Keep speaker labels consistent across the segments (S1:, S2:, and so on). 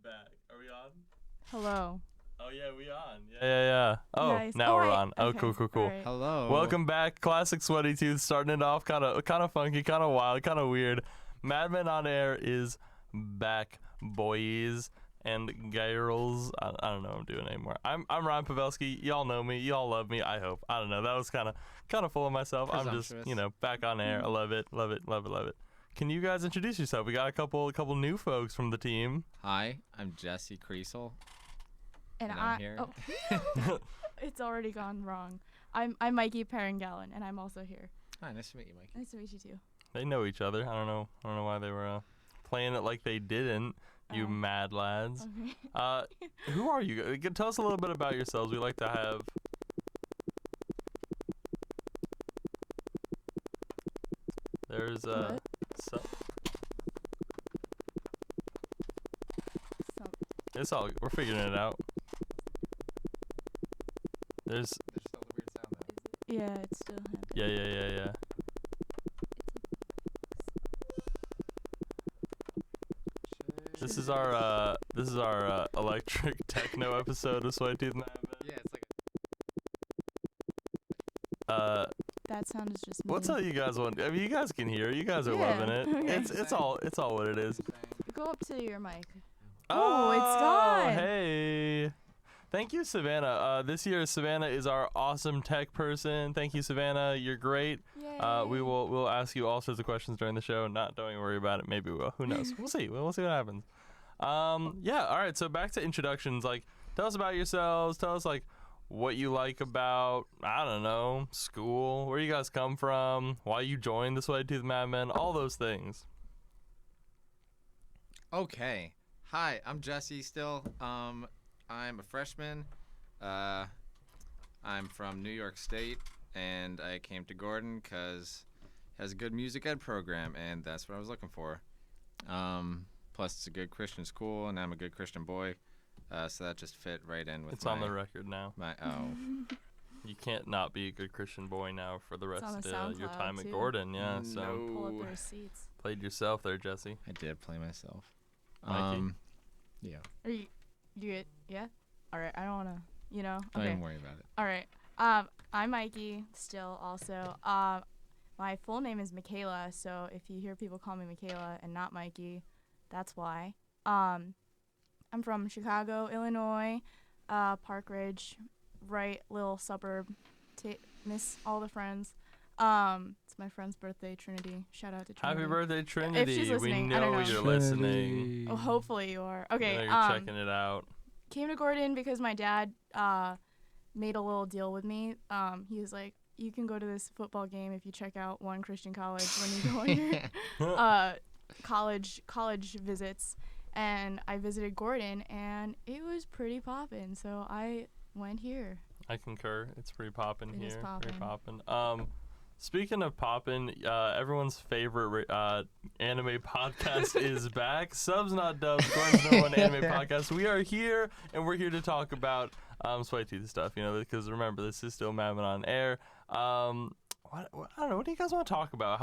S1: back. Are we on?
S2: Hello.
S1: Oh yeah, we on. Yeah. Oh,
S2: nice.
S1: now we're
S2: right.
S1: on. Oh,
S2: Okay.
S1: cool.
S2: Right.
S3: Hello.
S1: Welcome back, classic Sweaty-Tooth. Starting it off kind of funky, kind of wild, kind of weird. Madmen On Air is back, boys and girls. I don't know what I'm doing anymore. I'm Ryan Pavelski. Y'all know me. Y'all love me. I hope. I don't know. That was kind of full of myself. I'm just back on air. I love it. Can you guys introduce yourself? We got a couple new folks from the team.
S3: Hi, I'm Jesse Kriesel.
S2: And
S3: I'm here.
S2: Oh. It's already gone wrong. I'm Mikee Parangalan, and I'm also here.
S3: Hi, nice to meet you, Mikey.
S2: Nice to meet you too.
S1: They know each other. I don't know why they were playing it like they didn't. You mad lads.
S2: Okay.
S1: Who are you? Tell us a little bit about yourselves. We like to have. There's
S2: What?
S1: It's all. We're figuring it out. There's
S3: still a weird sound though.
S2: Yeah, it's still happening.
S1: Yeah. This is our electric techno episode of Sweaty-Toothed Madmen.
S3: Yeah, it's like
S2: That sound is just me.
S1: We'll tell you guys what. I mean, you guys can hear. You guys are
S2: Yeah,
S1: loving it.
S2: okay.
S1: It's all what it is.
S2: Go up to your mic.
S1: Oh,
S2: it's gone.
S1: Hey. Thank you, Savannah. This year, Savannah is our awesome tech person. Thank you, Savannah. You're great.
S2: Yay.
S1: We'll ask you all sorts of questions during the show. Don't you worry about it. Maybe we will. Who knows? We'll see. We'll see what happens. Yeah. All right. So back to introductions. Like, tell us about yourselves. Tell us what you like about, I don't know, school, where you guys come from, why you joined the Sweaty-Toothed Madmen, all those things.
S3: Okay. Hi, I'm Jesse still. I'm a freshman. I'm from New York State, and I came to Gordon because it has a good music ed program, and that's what I was looking for. Plus, it's a good Christian school, and I'm a good Christian boy, so that just fit right in with
S1: It's on the record now.
S3: You
S1: can't not be a good Christian boy now for the rest
S2: on
S1: of your time
S2: too.
S1: at Gordon. Yeah, so
S2: Pull up the receipts.
S1: played yourself there, Jesse.
S3: I did play myself.
S1: Mikey?
S2: Are you good? Yeah? All right. I don't want to,
S3: Don't
S2: Okay.
S3: even worry about it.
S2: All right. I'm Mikee still also. My full name is Michaela, so if you hear people call me Michaela and not Mikee, that's why. I'm from Chicago, Illinois, Park Ridge, right little suburb. Miss all the friends. It's my friend's birthday, Trinity. Shout out to Trinity.
S1: Happy birthday, Trinity.
S2: If she's listening,
S1: we
S2: I don't
S1: know
S2: know.
S1: you're listening.
S2: Oh, hopefully you are. Okay.
S1: We know you're checking it out.
S2: Came to Gordon because my dad made a little deal with me. He was like, you can go to this football game if you check out One Christian College when you go on your college visits. And I visited Gordon, and it was pretty poppin', so I went here.
S1: I concur. It's pretty poppin' here.
S2: It is poppin'.
S1: Pretty poppin'. Speaking of poppin', everyone's favorite anime podcast is back. Subs Not Dubs, Gordon's #1 anime podcast. We are here, and we're here to talk about Sweaty-Tooth stuff, because remember, this is still Madmen On Air. I don't know. What do you guys want to talk about?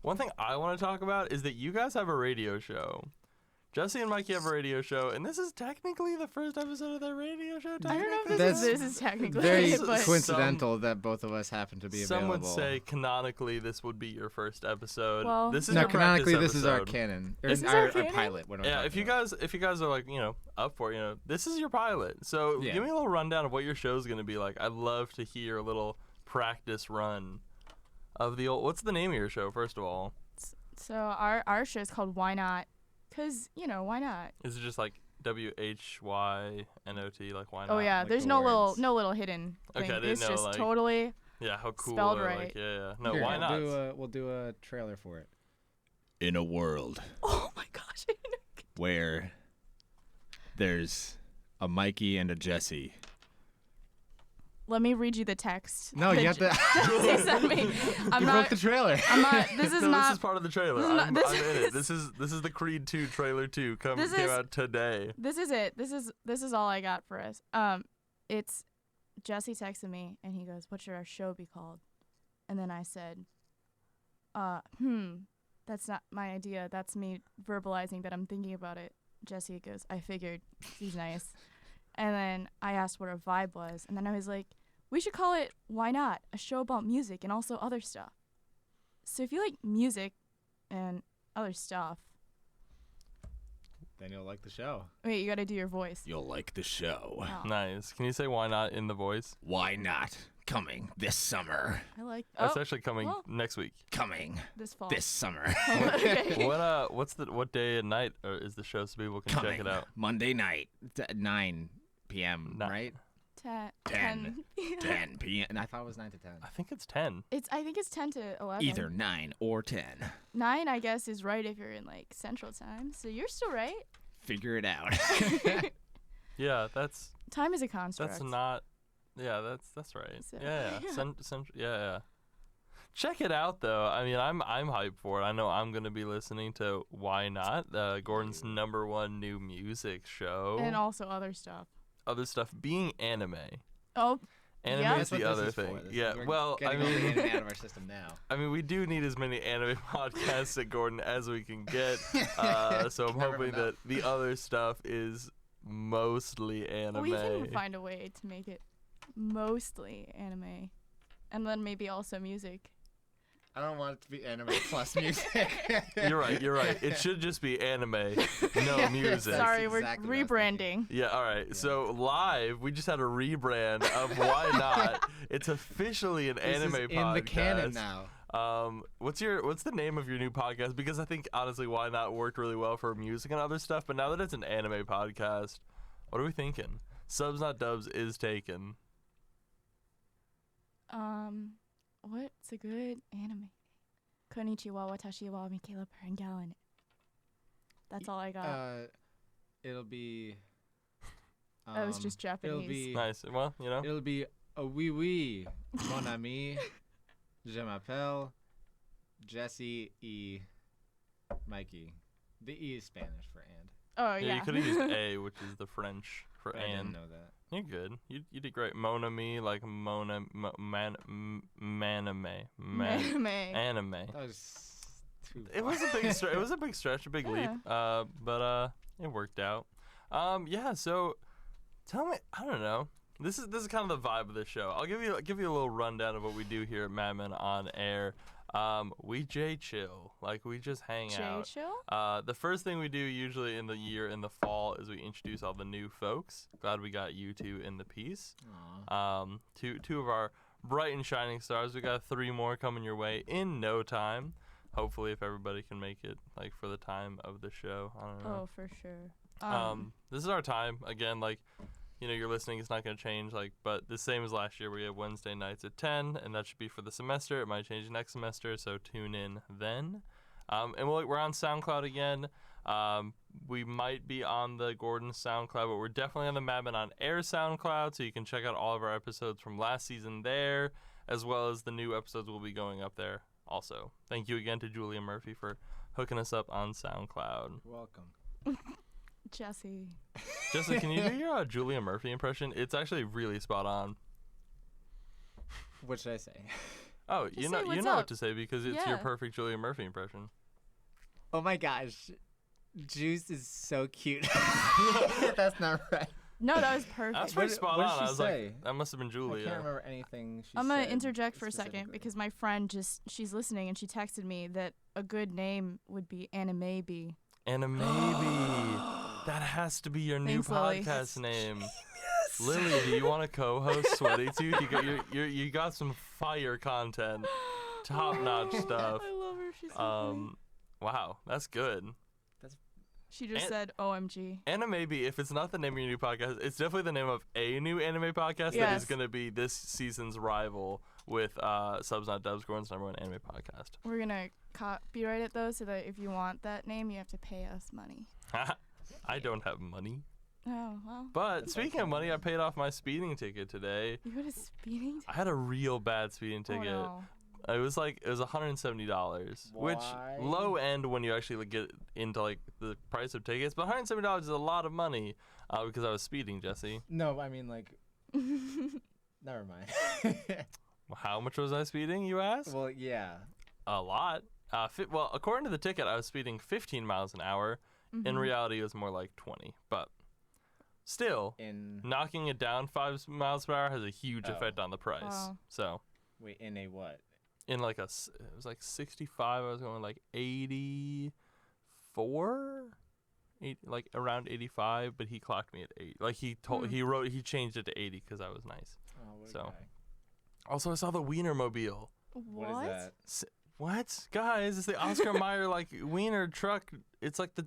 S1: One thing I want to talk about is that you guys have a radio show. Jesse and Mikey have a radio show, and this is technically the first episode of their radio show.
S2: I don't know if this is technically
S3: very
S2: but
S3: coincidental that both of us happen to be
S1: some
S3: available.
S1: Some would say canonically this would be your first episode.
S2: Well,
S1: this is
S3: no,
S1: your
S3: canonically
S1: practice
S3: this is our
S1: episode.
S3: canon.
S2: This is
S3: our
S2: our canon?
S3: pilot.
S1: Yeah, if you guys are like up for it, this is your pilot. So
S3: Yeah.
S1: give me a little rundown of what your show's gonna be like. I'd love to hear a little practice run of the old. What's the name of your show, first of all?
S2: So our show is called Why Not? Because, why not?
S1: Is it just like WHYNOT, like why not?
S2: Oh, yeah,
S3: like
S2: there's
S3: the
S2: no
S3: words.
S2: little hidden thing.
S1: Okay, I didn't
S2: it's
S1: know,
S2: just
S1: like-
S2: totally
S1: Yeah, how cool.
S2: spelled
S1: or,
S2: right.
S1: Like, yeah. No,
S3: Here,
S1: why not?
S3: We'll do a trailer for it. In a world
S2: Oh, my gosh.
S3: where there's a Mikey and a Jesse.
S2: Let me read you the text.
S3: No, you have to.
S2: Jesse sent me. I'm
S3: you
S2: not.
S3: broke the trailer.
S2: I'm not. This is
S1: No,
S2: not.
S1: this is part of the trailer.
S2: this is not-
S1: I'm
S2: this
S1: in it.
S2: is-
S1: This is the Creed 2 trailer 2 came
S2: This
S1: out today.
S2: This is it. This is all I got for us. It's Jesse texted me and he goes, "What should our show be called?" And then I said, That's not my idea. That's me verbalizing that I'm thinking about it. Jesse goes, I figured. He's nice. And then I asked what our vibe was. And then I was like, we should call it Why Not? A show about music and also other stuff. So if you like music and other stuff.
S4: Then you'll like the show.
S2: Wait, you got to do your voice.
S4: You'll like the show.
S2: Oh,
S1: Nice. Can you say why not in the voice?
S4: Why not? Coming this summer.
S2: I like
S1: That's actually coming next week.
S4: Coming
S2: this fall.
S4: this summer.
S2: Okay.
S1: What day and night is the show so people can
S4: Coming
S1: check it out?
S4: Monday night at 9 p.m., right?
S2: 10.
S4: 10 p.m. And I thought it was 9 to 10.
S1: I think it's 10.
S2: I think it's 10 to 11.
S4: Either 9 or 10.
S2: 9, I guess, is right if you're in like Central Time. So you're still right.
S4: Figure it out.
S1: Yeah, that's
S2: Time is a construct.
S1: that's not. Yeah, that's right.
S2: So-
S1: Yeah,
S2: yeah.
S1: yeah. Check it out though. I mean, I'm hyped for it. I know I'm gonna be listening to Why Not, Gordon's #1 new music show.
S2: And also other stuff.
S1: Other stuff being anime.
S2: Oh,
S1: Anime
S2: Yeah.
S1: is the other thing. Yeah. Well, I
S4: Getting all the
S1: mean,
S4: anime out of our system now.
S1: I mean, we do need as many anime podcasts at Gordon as we can get. So I'm
S4: Never
S1: hoping
S4: enough.
S1: that the other stuff is mostly anime.
S2: we can find a way to make it mostly anime. And then maybe also music.
S4: I don't want it to be anime plus music.
S1: You're right. It should just be anime, no
S2: Yeah.
S1: music.
S2: Sorry,
S4: exactly
S2: we're
S4: what I was
S2: rebranding.
S1: Yeah, all right.
S4: Yeah.
S1: So live, we just had a rebrand of Why Not. It's officially an anime
S4: This is
S1: podcast.
S4: in the canon now.
S1: What's the name of your new podcast? Because I think honestly, Why Not worked really well for music and other stuff. But now that it's an anime podcast, what are we thinking? Subs Not Dubs is taken.
S2: What's a good anime? Konnichiwa, watashi wa Mikee Parangalan. That's all I got.
S4: It'll be.
S2: That was just Japanese.
S4: It'll be.
S1: Nice. Well, you know.
S4: It'll be a oui oui, mon ami, je m'appelle, Jesse E. Mikee. The E is Spanish for and.
S2: Oh,
S1: Yeah,
S2: yeah.
S1: you could have used A, which is the French for
S4: But I didn't
S1: and.
S4: know that.
S1: You're good. You did great. Mon ami, like maname.
S2: Anime.
S1: Anime.
S4: That was too.
S1: It was a big it was a big stretch, a big leap. But it worked out. Yeah, so tell me, I don't know. This is kind of the vibe of the show. I'll give you a little rundown of what we do here at Madmen On Air. We chill, like we just hang out.
S2: Chill?
S1: The first thing we do usually in the year in the fall is we introduce all the new folks. Glad we got you two in the piece.
S4: Aw.
S1: Two of our bright and shining stars. We got 3 more coming your way in no time. Hopefully, if everybody can make it, like for the time of the show. I don't know.
S2: Oh, for sure.
S1: This is our time again. Like, you know, you're listening. It's not going to change. Like, but the same as last year. We have Wednesday nights at 10, and that should be for the semester. It might change next semester, so tune in then. And we're on SoundCloud again. We might be on the Gordon SoundCloud, but we're definitely on the Madmen On Air SoundCloud, so you can check out all of our episodes from last season there, as well as the new episodes will be going up there also. Thank you again to Julia Murphy for hooking us up on SoundCloud.
S4: You're welcome.
S2: Jesse.
S1: Jesse, can you do your Julia Murphy impression? It's actually really spot on.
S4: What should I say?
S1: Oh,
S2: Just
S1: you
S2: say
S1: know
S2: what's
S1: what
S2: up.
S1: to say because it's your
S2: Yeah.
S1: perfect Julia Murphy impression.
S4: Oh my gosh. Juice is so cute. That's not right.
S2: No, that was perfect.
S1: That's pretty
S4: What-
S1: spot
S4: what did
S1: on.
S4: she
S1: I was
S4: say?
S1: like, that must have been
S4: I
S1: Julia.
S4: can't remember anything she
S2: I'm
S4: said.
S2: going to interject for a second
S4: specifically.
S2: because my friend she's listening and she texted me that a good name would be Animebe.
S1: And a maybe. That has to be your new
S2: Thanks, Lily.
S1: podcast name. Lily, do you want to co-host Sweaty-Toothed? You got some fire content, top-notch stuff.
S2: I love her. She's so funny.
S1: Wow, that's good.
S2: She just
S1: and-
S2: said OMG.
S1: And maybe if it's not the name of your new podcast, it's definitely the name of a new anime podcast that
S2: Yes.
S1: is going to be this season's rival with Subs Not Dubs, Gordon's #1 anime podcast.
S2: We're going to copyright it, though, so that if you want that name, you have to pay us money.
S1: I don't have money.
S2: Oh, well.
S1: But speaking of money, I paid off my speeding ticket today.
S2: You got a speeding
S1: I had a real bad speeding
S2: Oh,
S1: ticket.
S2: no.
S1: It was $170, which
S4: Why?
S1: low end when you actually get into like the price of tickets. But $170 is a lot of money because I was speeding, Jesse.
S4: No, I mean like. Never mind.
S1: How much was I speeding, you ask?
S4: Well, yeah.
S1: A lot. Well, according to the ticket, I was speeding 15 miles an hour. In reality, it was more like 20. But still,
S4: In
S1: knocking it down 5 miles per hour has a huge
S4: Oh.
S1: effect on the price.
S2: Wow.
S1: So
S4: wait, in a what?
S1: in like it was like 65. I was going like 84, like around 85. But he clocked me at 8. Like he changed it to 80 because I was nice.
S4: Oh, what a
S1: So.
S4: guy.
S1: Also, I saw the Wienermobile.
S4: What is that?
S1: What, guys? It's the Oscar Mayer like wiener truck. It's like the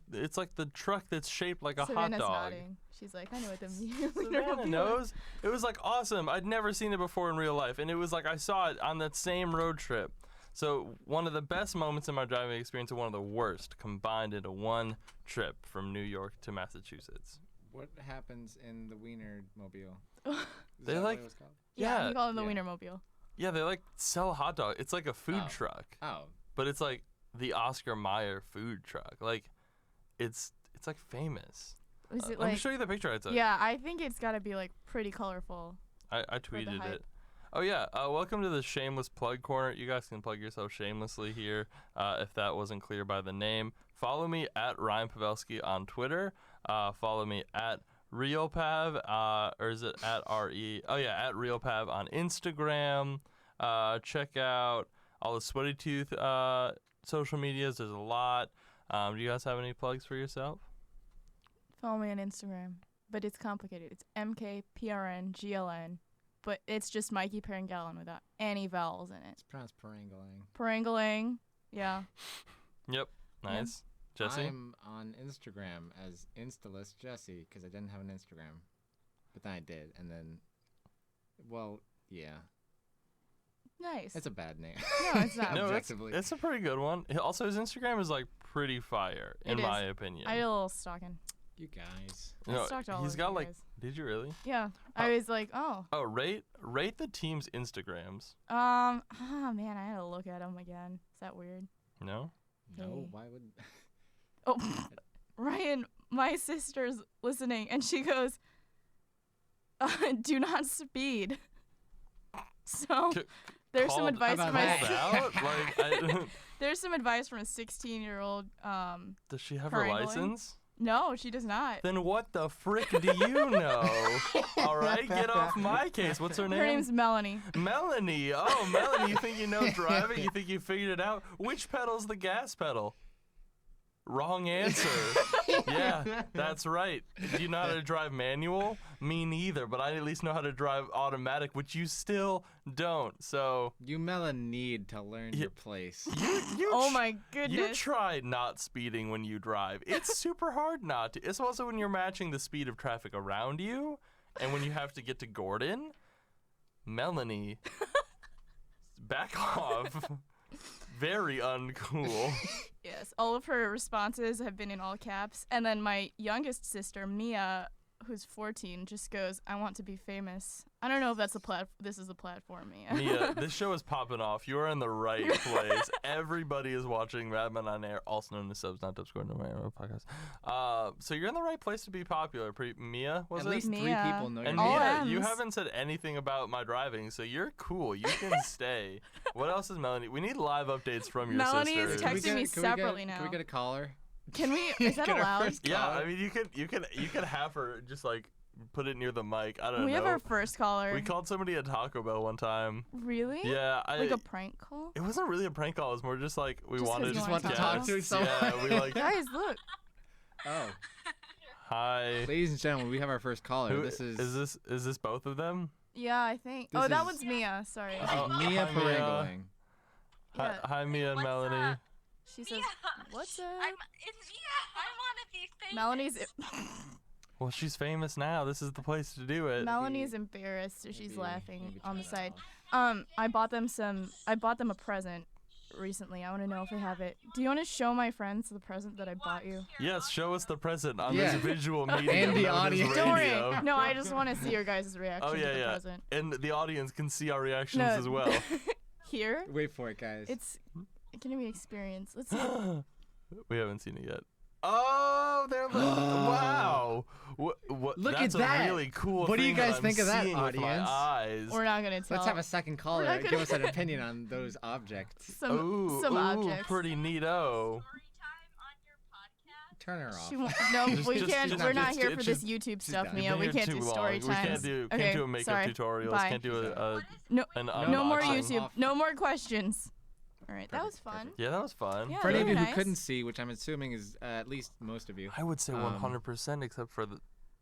S1: truck that's shaped like a
S2: Savannah's
S1: hot dog.
S2: nodding. She's like, I know what the
S1: Savannah knows. It was like awesome. I'd never seen it before in real life, and it was like I saw it on that same road trip. So one of the best moments in my driving experience and one of the worst combined into one trip from New York to Massachusetts.
S4: What happens in the Wiener Mobile?
S1: They like-
S4: what it was called?
S2: Yeah,
S1: Yeah,
S2: we call it the
S4: yeah.
S2: Wienermobile.
S1: Yeah, they like sell hot dog. It's like a food
S4: Oh.
S1: truck,
S4: Oh,
S1: but it's like the Oscar Mayer food truck. Like, it's like famous.
S2: Is it
S1: Let me
S2: like?
S1: show you the picture I took.
S2: Yeah, I think it's gotta be like pretty colorful.
S1: I
S2: the
S1: tweeted
S2: hype.
S1: it. Oh yeah, welcome to the shameless plug corner. You guys can plug yourself shamelessly here, if that wasn't clear by the name. Follow me at Ryan Pavelski on Twitter. Follow me at RealPav, or is it at RE? Oh yeah, at RealPav on Instagram. Check out all the Sweaty-Toothed social medias. There's a lot. Do you guys have any plugs for yourself?
S2: Follow me on Instagram, but it's complicated. It's MKPRNGLN, but it's just Mikee Parangalan without any vowels in it.
S4: it's pronounced Parangalan.
S2: Parangalang, yeah.
S1: Yep. Nice. Jesse?
S4: I'm on Instagram as Instalist Jesse because I didn't have an Instagram, but then I did, and then, well, yeah,
S2: Nice.
S4: it's a bad name.
S2: No, it's not.
S1: No,
S4: Objectively.
S1: it's a pretty good one. Also, his Instagram is like pretty fire, in
S2: It
S1: my
S2: is.
S1: opinion.
S2: I did a little stalking.
S4: You guys.
S1: You know,
S2: I stalked all
S1: he's
S2: of
S1: got
S2: you
S1: like.
S2: guys.
S1: Did you really?
S2: Yeah. I was like, oh.
S1: Oh, rate the team's Instagrams.
S2: Man, I had to look at them again. Is that weird?
S1: No.
S4: No,
S2: Hey.
S4: why would?
S2: Oh, Ryan, my sister's listening, and she goes, "Do not speed." So
S1: C-
S2: there's some
S1: called-
S2: advice
S4: How
S2: for
S4: about
S2: my.
S4: that?
S1: Out? Like,
S2: There's some advice from a 16-year-old.
S1: does she have her
S2: Parangalan?
S1: license?
S2: No, she does not.
S1: Then what the frick do you know? All right, get off my case. What's her name?
S2: Her name's Melanie.
S1: Melanie. Oh, Melanie, you think you know driving? You think you figured it out? Which pedal's the gas pedal? Wrong answer. Yeah, that's right. Do you know how to drive manual? Me neither, but I at least know how to drive automatic, which you still don't. So
S4: You need to learn
S1: Yeah.
S4: your place.
S1: you
S2: Oh
S1: tr-
S2: my
S1: you
S2: goodness.
S1: try not speeding when you drive. It's super hard not to. It's also when you're matching the speed of traffic around you, and when you have to get to Gordon. Melanie, back off. Very uncool.
S2: Yes, all of her responses have been in all caps. And then my youngest sister, Mia, who's 14, just goes, "I want to be famous." I don't know if that's this is the platform, Mia.
S1: Mia, this show is popping off. You are in the right place. Everybody is watching Madmen On Air, also known as Subs Not Dubs, according to my podcast. So you're in the right place to be popular. Mia, was
S4: At
S1: it?
S4: least three
S2: Mia.
S4: people know your
S1: And
S2: All
S4: name.
S1: Mia, you
S2: M's.
S1: haven't said anything about my driving, so you're cool. You can stay. What else is Melanie? We need live updates from your
S2: Melanie
S1: sister.
S2: is
S4: Can we
S2: texting
S4: get-
S2: me
S4: can we get-
S2: separately now.
S4: Can we get a caller?
S2: Can we? Is that
S4: Get our
S2: allowed?
S4: first
S1: Yeah,
S4: caller?
S1: I mean, you could have her just like put it near the mic. I don't
S2: We
S1: know.
S2: have our first caller.
S1: We called somebody at Taco Bell one time.
S2: Really?
S1: Yeah,
S2: Like a prank call?
S1: It wasn't really a prank call. It was more just like we
S2: Just 'cause
S1: wanted
S2: you
S4: Just
S2: wanna
S4: want to
S2: talk
S4: talk
S2: to
S4: to someone.
S1: Yeah, we like.
S2: Guys, look.
S4: Oh,
S1: Hi.
S4: ladies and gentlemen, we have our first caller.
S1: Who,
S4: This is
S1: is this both of them?
S2: Yeah, I think.
S4: This
S2: Oh, that
S4: is-
S2: one's Mia. Sorry.
S1: Oh,
S4: Mia
S1: hi, Mia.
S4: Parangalan.
S2: Yeah.
S1: Hi, Mia and
S5: What's
S1: Melanie.
S5: up?
S2: She says, "What's up?"
S5: It's Mia. I want to be famous.
S2: Melanie's
S1: Well, she's famous now. This is the place to do it.
S2: Melanie's embarrassed, so she's
S4: Maybe-
S2: laughing
S4: maybe
S2: on the
S4: try
S2: side.
S4: that
S2: I bought them a present recently. I want to know if they have it. Do you want to show my friends the present that I bought you?
S1: Yes, show us the present on
S4: Yeah.
S1: this visual medium.
S4: And the
S1: known as
S4: audio.
S2: Don't
S1: radio.
S2: worry. No, I just want to see your guys' reaction
S1: Oh,
S2: to
S1: yeah,
S2: the
S1: yeah.
S2: present.
S1: And the audience can see our reactions
S2: No.
S1: as well.
S2: Here,
S4: Wait for it, guys.
S2: it's gonna be an experience. Let's see.
S1: We haven't seen it yet. Oh, they're wow! What?
S4: Look
S1: that's
S4: at that.
S1: a really cool.
S4: What do you
S1: thing
S4: guys
S1: I'm
S4: think of that,
S1: seeing with my
S4: audience?
S1: eyes.
S2: We're not gonna tell.
S4: Let's have a second caller
S2: not
S4: and give
S2: gonna-
S4: us an opinion on those objects.
S2: some
S1: Ooh,
S2: some
S1: ooh,
S2: objects.
S1: pretty neato.
S5: Story time on your podcast.
S4: Turn her off.
S2: No,
S1: Just-
S2: we
S1: just-
S2: can't.
S1: just-
S2: We're not
S1: just-
S2: here for this
S1: just-
S2: YouTube stuff,
S4: done.
S2: Mia.
S1: Been
S2: We
S1: here
S2: can't
S1: too
S2: do
S1: long.
S2: story
S1: We
S2: times.
S1: can't do a makeup
S2: sorry.
S1: tutorials.
S2: Bye.
S1: Can't do
S2: No,
S1: an
S2: no more
S1: unboxing.
S2: YouTube.
S4: Off.
S2: No more questions. All right, that was
S4: Perfect,
S2: fun.
S4: perfect.
S1: Yeah, that was fun.
S2: Yeah,
S4: For any
S2: they
S4: of
S2: were
S4: you
S2: nice.
S4: who couldn't see, which I'm assuming is at least most of you.
S1: I would say
S4: Um,
S1: 100% except for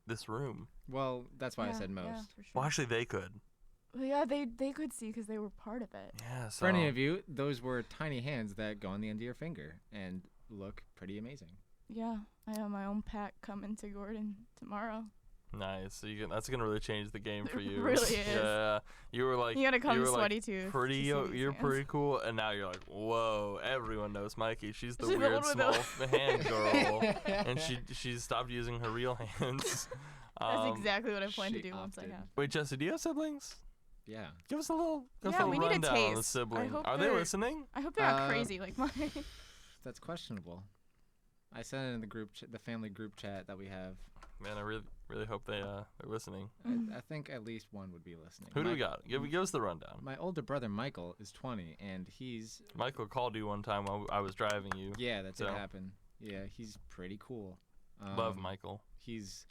S1: this room.
S4: Well, that's why I said most.
S2: Yeah, for sure.
S1: Well, actually, they could.
S2: Well, yeah, they could see because they were part of it.
S1: Yeah. So
S4: For any of you, those were tiny hands that go on the end of your finger and look pretty amazing.
S2: Yeah, I have my own pack coming to Gordon tomorrow.
S1: nice. So that's gonna really change the game for
S2: It
S1: you.
S2: really is.
S1: Yeah. You were like.
S2: You gotta come
S1: you
S2: to
S1: were like
S2: Sweaty-Toothed.
S1: pretty.
S2: to see these
S1: You're
S2: hands.
S1: pretty cool, and now you're like, whoa! Everyone knows Mikey. She's the
S2: She's the
S1: weird
S2: one with
S1: small
S2: the-
S1: hand girl, and she stopped using her real hands.
S2: That's exactly what I plan to
S4: she
S2: do once I
S4: opted.
S2: have.
S1: Wait, Jesse, do you have siblings?
S4: Yeah.
S1: Give us a little,
S2: Yeah, we need a
S1: rundown on the
S2: taste. I
S1: siblings.
S2: hope
S1: Are they
S2: they're-
S1: listening?
S2: I hope they're not
S4: Uh,
S2: crazy like mine.
S4: That's questionable. I sent it in the group, the family group chat that we have.
S1: Man, I really hope they're listening.
S4: I think at least one would be listening.
S1: Who do we
S4: My-
S1: got? Give us the rundown.
S4: My older brother Michael is 20, and he's
S1: Michael called you one time while I was driving you.
S4: yeah, that did
S1: So.
S4: happen. Yeah, he's pretty cool.
S1: Love Michael.
S4: He's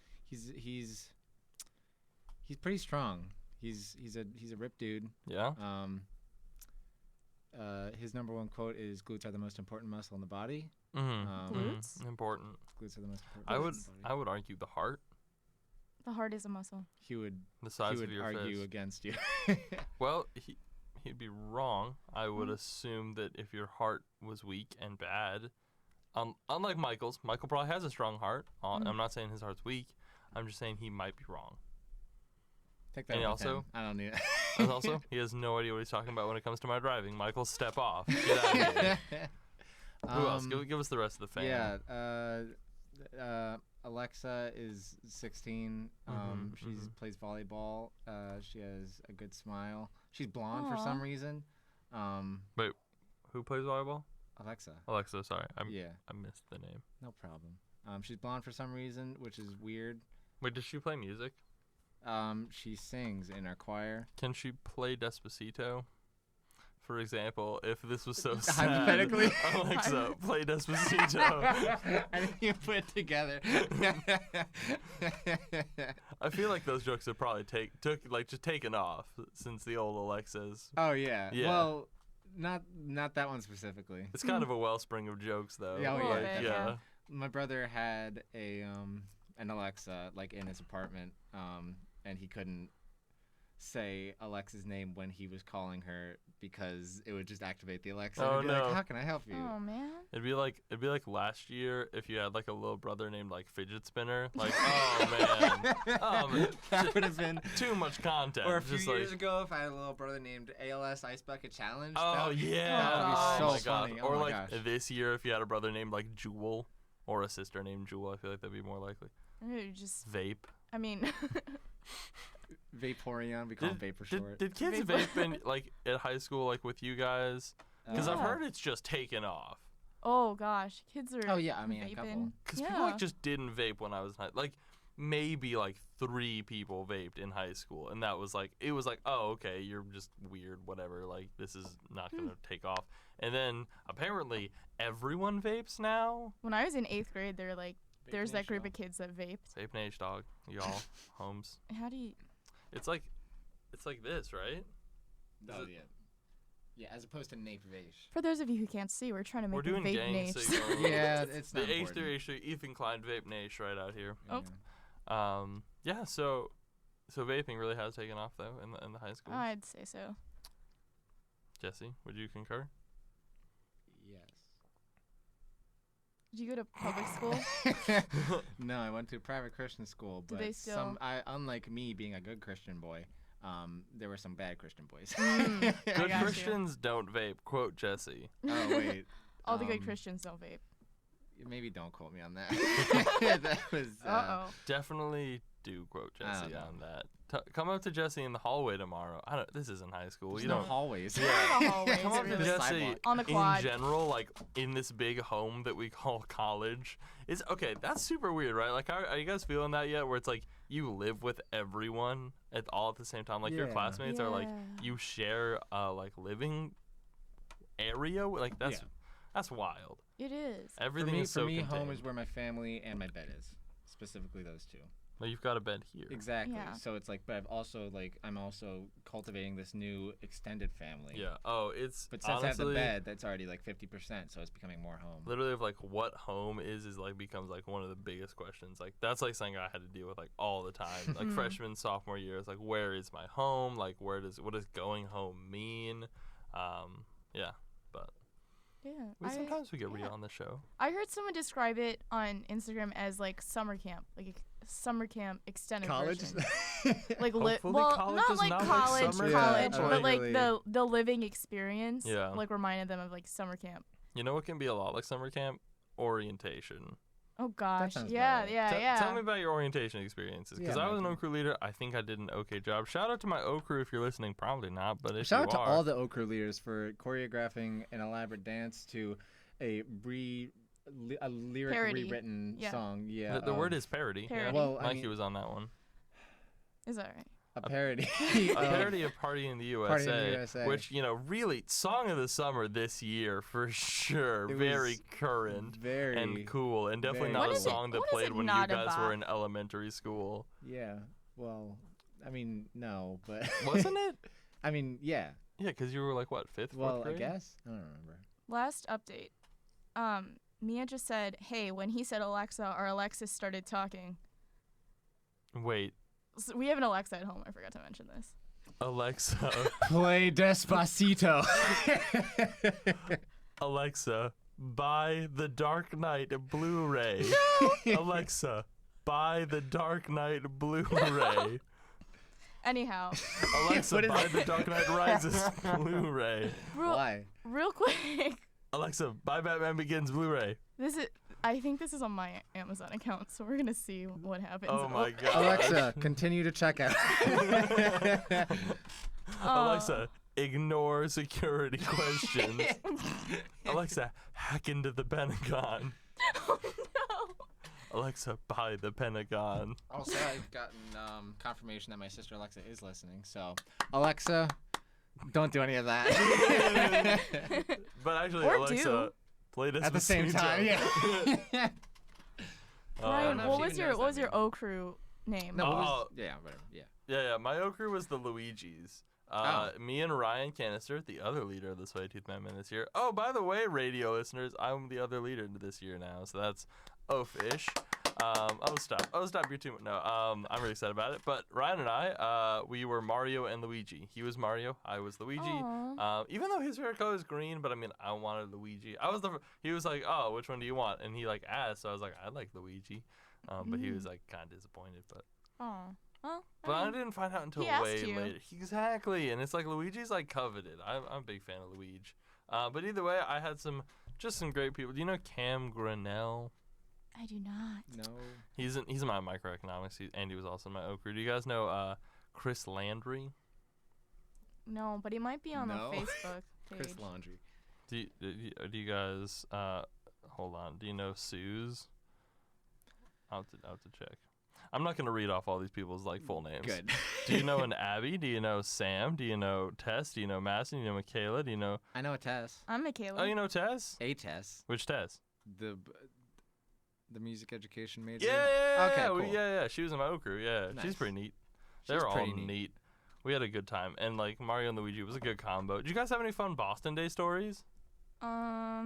S4: pretty strong. He's a ripped dude.
S1: Yeah.
S4: His number one quote is "Glutes are the most important muscle in the body."
S1: Mm-hmm.
S2: Glutes?
S1: Important.
S4: Glutes are the most important.
S1: I would
S4: muscle in the body.
S1: I would argue the heart,
S2: The heart is a muscle.
S4: He would
S1: the size
S4: he
S1: of
S4: would
S1: your
S4: argue
S1: fist.
S4: against you.
S1: Well, he'd be wrong. I would assume that if your heart was weak and bad, unlike Michael's, Michael probably has a strong heart. I'm not saying his heart's weak. I'm just saying he might be wrong.
S4: Take that.
S1: And
S4: with a
S1: also-
S4: 10. I don't need it.
S1: And also, he has no idea what he's talking about when it comes to my driving. Michael, step off. Get out of here. Who else? Give us the rest of the fam.
S4: Yeah. Alexa is 16. She plays volleyball. She has a good smile. She's blonde for some
S2: Aw.
S4: reason.
S1: Wait, who plays volleyball?
S4: Alexa.
S1: Alexa, sorry. I missed the name.
S4: No problem. She's blonde for some reason, which is weird.
S1: Wait, does she play music?
S4: She sings in our choir.
S1: Can she play Despacito? For example, if this was so sad,
S4: Hypothetically?
S1: Alexa, play Despacito.
S4: I think you put it together.
S1: I feel like those jokes have probably just taken off since the old Alexas.
S4: Oh yeah.
S1: Yeah.
S4: Well, not that one specifically.
S1: It's kind of a wellspring of jokes, though.
S4: Yeah, oh,
S1: Like,
S2: yeah.
S1: yeah.
S4: My brother had an Alexa like in his apartment, and he couldn't say Alexa's name when he was calling her because it would just activate the Alexa.
S1: Oh,
S4: and be
S1: no.
S4: like, how can I help you?
S2: Oh man.
S1: It'd be like last year if you had like a little brother named like Fidget Spinner. Like, oh man,
S4: That would have been.
S1: too much content.
S4: Or a few
S1: just
S4: years
S1: like,
S4: ago, if I had a little brother named ALS Ice Bucket Challenge.
S1: oh
S4: that would be,
S1: yeah,
S4: that would be
S2: Oh,
S4: so
S1: my God.
S4: funny.
S1: Or
S4: oh my
S1: like
S4: gosh.
S1: this year if you had a brother named like Jewel or a sister named Jewel, I feel like that'd be more likely.
S2: Maybe just.
S1: Vape.
S2: I mean.
S4: Vaporeon, we call him Vapor Short.
S1: Did kids
S2: Vape.
S1: vape in like at high school like with you guys? Because I've
S2: Yeah.
S1: heard it's just taken off.
S2: Oh gosh, kids are.
S4: Oh, yeah, I mean, a couple.
S2: vaping.
S1: Because
S2: Yeah.
S1: people like just didn't vape when I was in high. Like maybe like 3 people vaped in high school, and that was like it was like, oh okay, you're just weird, whatever. Like this is not gonna take off. And then apparently everyone vapes now.
S2: When I was in 8th grade, they're like, there's that group
S4: Nation.
S2: of kids that vaped.
S1: Vape Nation dog, y'all, Holmes.
S2: How do you?
S1: It's like this, right?
S4: Oh, yeah. Yeah, as opposed to Nape Vage.
S2: For those of you who can't see, we're trying to
S1: We're
S2: make a
S1: doing
S2: vape
S1: gang
S2: niche.
S1: signals.
S4: Yeah, it's
S1: The
S4: not
S1: H3
S4: important.
S1: H3 Ethan Klein Vape Nation right out here.
S2: Oh.
S1: Yeah, so vaping really has taken off though in the high schools.
S2: I'd say so.
S1: Jesse, would you concur?
S4: Yes.
S2: Did you go to public school?
S4: No, I went to a private Christian school,
S2: Do
S4: but
S2: they still-
S4: unlike me being a good Christian boy, there were some bad Christian boys.
S2: I
S1: Good
S2: got you.
S1: Christians don't vape. Quote Jesse.
S4: Oh wait,
S2: All the good
S4: Um,
S2: Christians don't vape.
S4: maybe don't quote me on that. That was.
S2: Uh oh.
S1: Definitely do quote
S4: I
S1: Jesse
S4: don't know.
S1: on that. Come up to Jesse in the hallway tomorrow. This isn't high school.
S4: There's
S1: You
S4: no
S1: don't.
S4: hallways.
S2: The hallways,
S1: Come up to
S2: really.
S1: Jesse
S4: Sidewalk.
S2: On the
S1: in
S2: quad.
S1: general, like in this big home that we call college. Is okay. That's super weird, right? Like, are you guys feeling that yet? Where it's like you live with everyone all at the same time. Like your
S4: Yeah.
S1: classmates are like
S2: Yeah.
S1: you share like living area. Like that's
S4: Yeah.
S1: That's wild.
S2: It is.
S1: Everything is so
S4: for me,
S1: contained.
S4: home is where my family and my bed is, specifically those two.
S1: Well, you've got a bed here.
S4: Exactly.
S2: Yeah.
S4: So it's like, but I'm also cultivating this new extended family.
S1: Yeah. Oh, it's
S4: But since I have the
S1: honestly,
S4: bed, that's already like 50%, so it's becoming more home.
S1: literally of like what home is like becomes like one of the biggest questions. Like that's like something I had to deal with like all the time. Like freshman, sophomore year, it's like where is my home? Like what does going home mean? Yeah. But
S2: Yeah.
S1: sometimes we get real on the show.
S2: I heard someone describe it on Instagram as like summer camp, like a summer camp extended
S4: College?
S2: version. Like
S1: Hopefully
S2: well,
S1: college
S2: not
S1: is
S2: like
S1: not like
S2: college,
S1: summer
S2: college,
S1: camp,
S2: but
S1: like-
S2: like the living experience.
S1: Yeah.
S2: Like reminded them of like summer camp.
S1: You know what can be a lot like summer camp? Orientation.
S2: Oh gosh.
S4: sounds
S2: Yeah,
S4: about
S2: yeah,
S1: Tell-
S2: yeah.
S1: Tell me about your orientation experiences, because
S4: Yeah,
S1: I was an O
S4: Mikey.
S1: crew leader. I think I did an okay job. Shout out to my O crew if you're listening. Probably not, but if
S4: Shout
S1: you
S4: out to
S1: are,
S4: all the Okra leaders for choreographing an elaborate dance to a lyric
S2: Parody.
S4: rewritten
S2: Yeah.
S4: song. Yeah.
S1: the word is parody.
S2: Parody.
S4: Well, I
S1: Mikey
S4: mean,
S1: was on that one.
S2: Is that right?
S4: a parody.
S1: A parody of Party in the USA,
S4: Party in the USA.
S1: which, you know, really song of the summer this year for sure.
S4: It
S1: Very
S4: was
S1: current
S4: Very
S1: and cool, and definitely
S4: very
S1: not
S2: What
S1: a
S2: is it-
S1: song that
S2: what is
S1: played
S2: it
S1: when you
S2: not
S1: guys were
S2: about?
S1: in elementary school.
S4: Yeah. Well, I mean, no, but
S1: Wasn't it?
S4: I mean, yeah.
S1: Yeah, because you were like, what, fifth,
S4: Well,
S1: fourth
S4: I
S1: grade?
S4: guess I don't remember.
S2: Last update. Mia just said, "Hey, when he said Alexa, our Alexis started talking."
S1: Wait,
S2: So we have an Alexa at home. I forgot to mention this.
S1: Alexa,
S4: Play Despacito.
S1: Alexa, buy the Dark Knight Blu-ray. Alexa, buy the Dark Knight Blu-ray.
S2: Anyhow,
S1: Alexa,
S4: What is
S1: buy
S4: it?
S1: the Dark Knight Rises Blu-ray.
S4: Why?
S2: real quick.
S1: Alexa, buy Batman Begins Blu-ray.
S2: I think this is on my Amazon account, so we're gonna see what happens.
S1: Oh my god.
S4: Alexa, continue to check out.
S1: Alexa, ignore security questions. Alexa, hack into the Pentagon.
S2: Oh no.
S1: Alexa, buy the Pentagon.
S4: Also, I've gotten confirmation that my sister Alexa is listening. So, Alexa, don't do any of that.
S1: But actually,
S2: Or
S1: Alexa,
S2: do.
S1: play this
S4: At the same time, yeah.
S2: Ryan,
S4: know if
S2: what
S4: she
S2: was
S4: even
S2: your
S4: knows
S2: what was
S4: that
S2: your
S4: name.
S2: O crew name?
S4: No,
S1: Oh.
S4: yeah, whatever. Yeah.
S1: Yeah. My O crew was the Luigis. Me and Ryan Canister, the other leader of the Sweaty-Toothed Madmen this year. Oh, by the way, radio listeners, I'm the other leader this year now, so that's O-fish. Stop. You're too. No. I'm really excited about it. But Ryan and I, we were Mario and Luigi. He was Mario. I was Luigi.
S2: Aw.
S1: Even though his favorite color is green, but I mean, I wanted Luigi. He was like, oh, which one do you want? And he like asked, so I was like, I like Luigi. But he was like kind of disappointed.
S2: Oh. Well,
S1: But I
S2: mean,
S1: didn't find out until
S2: he asked
S1: way
S2: you.
S1: later. Exactly, and it's like Luigi's like coveted. I'm a big fan of Luigi. But either way, I had some great people. Do you know Cam Grinnell?
S2: I do not.
S4: No.
S1: He's in my microeconomics. Andy was also in my O crew. Do you guys know Chris Landry?
S2: No, but he might be on
S4: No.
S2: the Facebook page.
S4: Chris Laundry.
S1: Do you guys hold on? Do you know Suze? I'll have to check. I'm not gonna read off all these people's like full names.
S4: Good.
S1: Do you know an Abby? Do you know Sam? Do you know Tess? Do you know Madison? Do you know Michaela? Do you know?
S4: I know a Tess.
S2: I'm Michaela.
S1: Oh, you know Tess?
S4: A Tess.
S1: Which Tess?
S3: The music education major.
S1: Yeah.
S4: Okay, cool.
S1: Yeah. She was in my O crew. Yeah, she's
S4: Nice.
S1: pretty neat. They
S3: She's
S1: were all
S3: pretty
S1: neat.
S3: neat.
S1: We had a good time, and like Mario and Luigi was a good combo. Did you guys have any fun Boston Day stories?
S2: I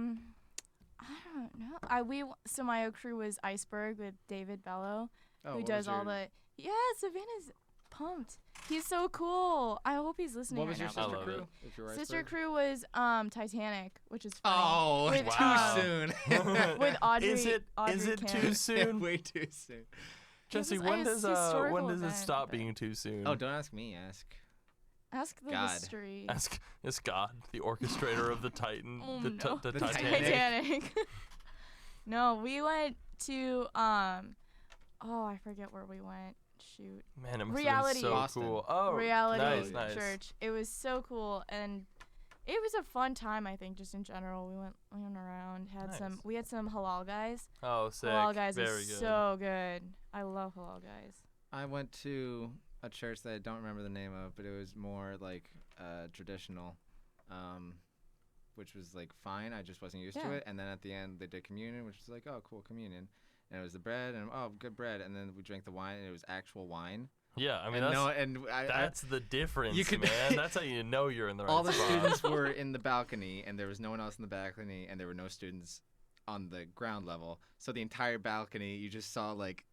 S2: don't know. So my O crew was Iceberg with David Bello,
S4: Oh,
S2: who
S4: what
S2: does
S4: was
S2: all
S4: your-
S2: the. Yeah, Savannah's pumped. He's so cool. I hope he's listening.
S4: What was
S2: right
S4: your
S2: now.
S1: I
S4: sister
S1: love
S4: crew?
S1: it.
S4: If you were
S2: Sister
S4: Iceberg?
S2: crew was Titanic, which is funny.
S4: Oh,
S2: With,
S1: wow.
S4: too soon.
S2: with Audrey.
S1: Is it
S2: Audrey
S1: too
S2: Kim.
S1: soon?
S4: Way too soon.
S1: Jesse,
S2: This is
S1: when
S2: a
S1: does
S2: historical
S1: it
S2: event,
S1: stop
S2: but-
S1: being too soon?
S4: Oh, don't ask me. Ask.
S2: Ask the
S4: God.
S2: history.
S1: Ask God, the orchestrator of the Titan,
S2: Oh,
S1: the
S2: no.
S1: the
S4: The
S1: Titanic.
S2: Titanic. No, we went to oh, I forget where we went. Shoot.
S1: Man, it must
S2: Reality.
S1: have been so
S4: Boston.
S1: cool. Oh,
S2: Reality
S1: nice.
S2: Church. It was so cool, and it was a fun time. I think just in general, we went around,
S1: Nice.
S2: we had some halal guys.
S1: Oh, sick.
S2: Halal guys
S1: Very
S2: are
S1: good.
S2: so good. I love halal guys.
S3: I went to a church that I don't remember the name of, but it was more like traditional. which was like fine. I just wasn't used
S2: Yeah.
S3: to it. And then at the end they did communion, which was like, oh, cool, communion. And it was the bread, and oh, good bread. And then we drank the wine, and it was actual wine.
S1: Yeah, I mean
S3: And
S1: that's the difference,
S3: you could-
S1: man. That's how you know you're in the right
S3: all the
S1: spot.
S3: students were in the balcony, and there was no one else in the balcony, and there were no students on the ground level. So the entire balcony, you just saw like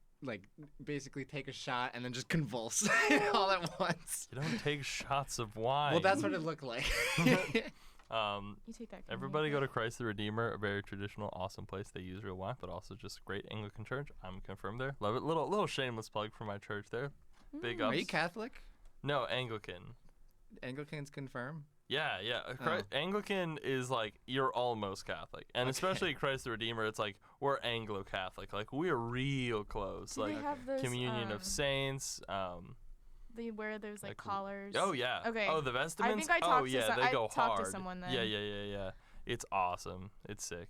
S3: basically take a shot and then just convulse all at once.
S1: You don't take shots of wine.
S3: Well, that's what it looked like.
S2: You take that.
S1: Everybody go to Christ the Redeemer, a very traditional, awesome place. They use real wine, but also just great Anglican church. I'm confirmed there. Love it. Little shameless plug for my church there. Big ups.
S3: Are you Catholic?
S1: No, Anglican.
S3: Anglicans confirm.
S1: Yeah.
S3: Oh.
S1: Anglican is like you're almost Catholic, and
S3: Okay.
S1: especially Christ the Redeemer, it's like we're Anglo-Catholic. Like we're real close.
S2: Do
S1: like
S2: they have those,
S1: Communion of Saints.
S2: They wear those like
S1: like,
S2: collars.
S1: Oh yeah.
S2: Okay.
S1: Oh, the vestments.
S2: I think I
S1: oh
S2: talked to
S1: yeah, they
S2: I
S1: go
S2: talked
S1: hard.
S2: to someone then.
S1: Yeah. It's awesome. It's sick.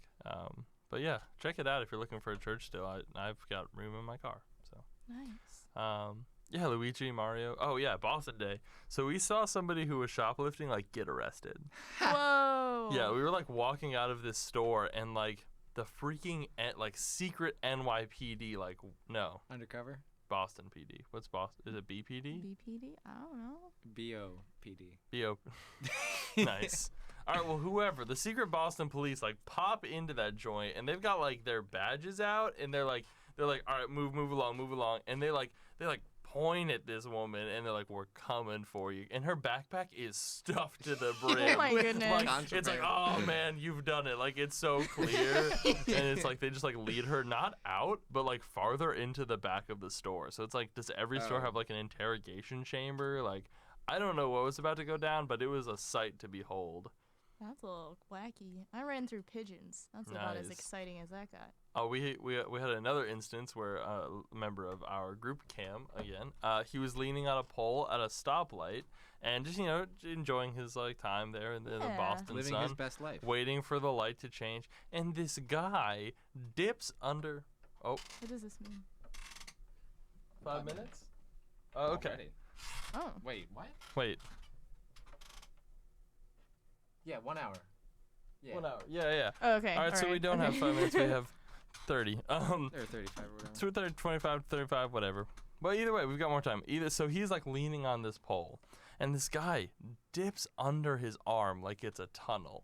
S1: But yeah, check it out if you're looking for a church still. I've got room in my car. So.
S2: Nice.
S1: Yeah, Luigi, Mario. Oh yeah, Boston Day. So we saw somebody who was shoplifting like get arrested.
S2: Whoa.
S1: Yeah, we were like walking out of this store and like the freaking like secret NYPD like no
S3: Undercover.
S1: Boston PD. What's Boston? Is it BPD?
S2: BPD? I don't know.
S3: BOPD.
S1: BO. Nice. All right, well, whoever the secret Boston police like pop into that joint and they've got like their badges out and they're like, all right, move along, and they like point at this woman and they're like, we're coming for you, and her backpack is stuffed to the brim.
S2: Oh my goodness.
S1: Like, it's like, oh man, you've done it. Like it's so clear, and it's like they just like lead her not out, but like farther into the back of the store. So it's like, does every store
S3: Oh.
S1: have like an interrogation chamber? Like I don't know what was about to go down, but it was a sight to behold.
S2: That's a little wacky. I ran through pigeons. That's about as
S1: Nice.
S2: exciting as that got.
S1: Oh, we had another instance where a member of our group, Cam, again, he was leaning on a pole at a stoplight and just enjoying his like time there in the
S2: Yeah.
S1: Boston
S3: Living
S1: sun,
S3: his best life.
S1: waiting for the light to change, and this guy dips under. Oh,
S2: What does this mean?
S1: 5 minutes? Oh, okay.
S3: Already.
S2: Oh.
S3: Wait, what?
S1: Wait.
S3: Yeah, 1 hour. Yeah.
S1: 1 hour. Yeah.
S2: Oh, okay.
S1: All right, so we don't have 5 minutes. We have 30.
S3: Or 35 or whatever.
S1: So 30, 25, 35, whatever. But either way, we've got more time. So he's like leaning on this pole, and this guy dips under his arm like it's a tunnel,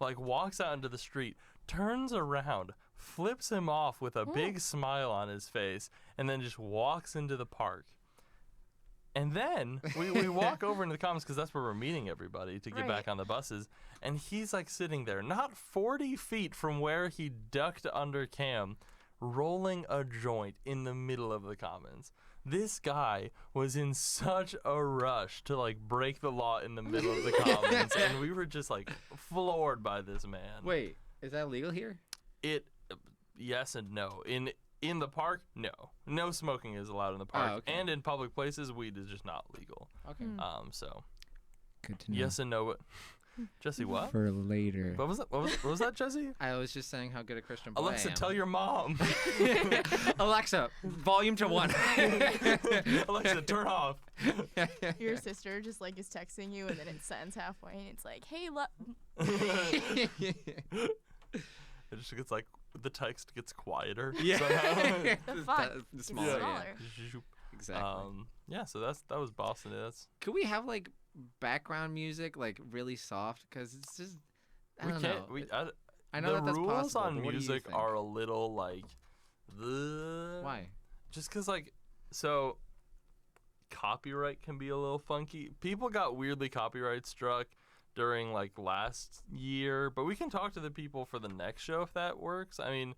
S1: like walks out into the street, turns around, flips him off with a big smile on his face, and then just walks into the park. And then we walk over into the commons because that's where we're meeting everybody to get
S2: Right.
S1: back on the buses. And he's like sitting there, not 40 feet from where he ducked under Cam, rolling a joint in the middle of the commons. This guy was in such a rush to like break the law in the middle of the commons, and we were just like floored by this man.
S3: Wait, is that legal here?
S1: Yes and no. In the park, no smoking is allowed in the park,
S3: okay.
S1: and in public places, weed is just not legal.
S3: Okay.
S1: So
S4: Good to know.
S1: yes and no. But Jesse, what?
S4: For later.
S1: What was that? What was that, Jesse?
S3: I was just saying how good a Christian boy
S1: Alexa,
S3: I am.
S1: tell your mom.
S3: Alexa, volume to 1.
S1: Alexa, turn off.
S2: Your sister just like is texting you and then it sends halfway and it's like, hey,
S1: It just gets like the text gets quieter.
S3: Yeah.
S1: somehow.
S2: The font
S3: The
S2: gets
S3: smaller, yeah.
S2: smaller.
S3: Exactly.
S1: Yeah. So that was Boston. That's
S3: Could we have like background music, like really soft? Because it's just I
S1: we
S3: don't
S1: can't.
S3: know. I
S1: the
S3: know that that's
S1: rules
S3: possible,
S1: on
S3: but what do you
S1: music
S3: think?
S1: are a little like
S3: Why?
S1: just because like so copyright can be a little funky. People got weirdly copyright struck during like last year, but we can talk to the people for the next show if that works. I mean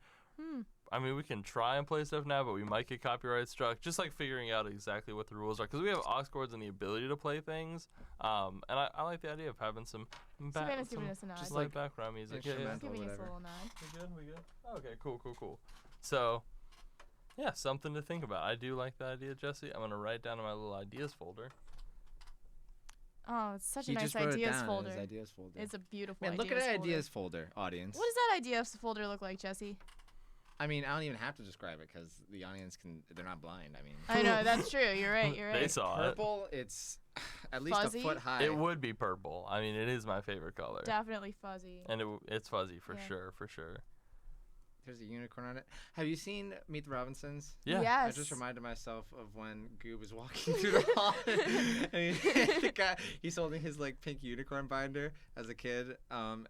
S1: we can try and play stuff now, but we might get copyright struck. Just like figuring out exactly what the rules are, because we have aux cords and the ability to play things. And I like the idea of having some
S2: Savannah's giving us a nod.
S1: just
S3: like
S1: background music. Yeah,
S2: She's
S3: instrumental.
S2: giving us a
S3: whatever.
S2: little nod.
S1: We good? Okay, cool. So, yeah, something to think about. I do like the idea, Jesse. I'm gonna write down in my little ideas folder.
S2: Oh, it's such
S3: He
S2: a nice
S3: just wrote it
S2: ideas
S3: down in
S2: folder.
S3: his ideas folder.
S2: It's a beautiful
S3: Man, look at
S2: ideas
S3: that
S2: folder.
S3: ideas folder, audience.
S2: What does that ideas folder look like, Jesse?
S4: I mean, I don't even have to describe it because the audience they're not blind. I mean,
S2: I know, that's true. You're right. You're
S1: They
S2: right.
S1: saw it.
S4: purple, it's at least
S2: Fuzzy?
S4: a foot high.
S1: It would be purple. I mean, it is my favorite color.
S2: Definitely fuzzy.
S1: And it's fuzzy for
S2: Yeah.
S1: sure, for sure.
S4: There's a unicorn on it. Have you seen Meet the Robinsons?
S1: Yeah.
S2: Yes.
S4: I just reminded myself of when Goob was walking through the hall. And the guy, he's holding his like pink unicorn binder as a kid. And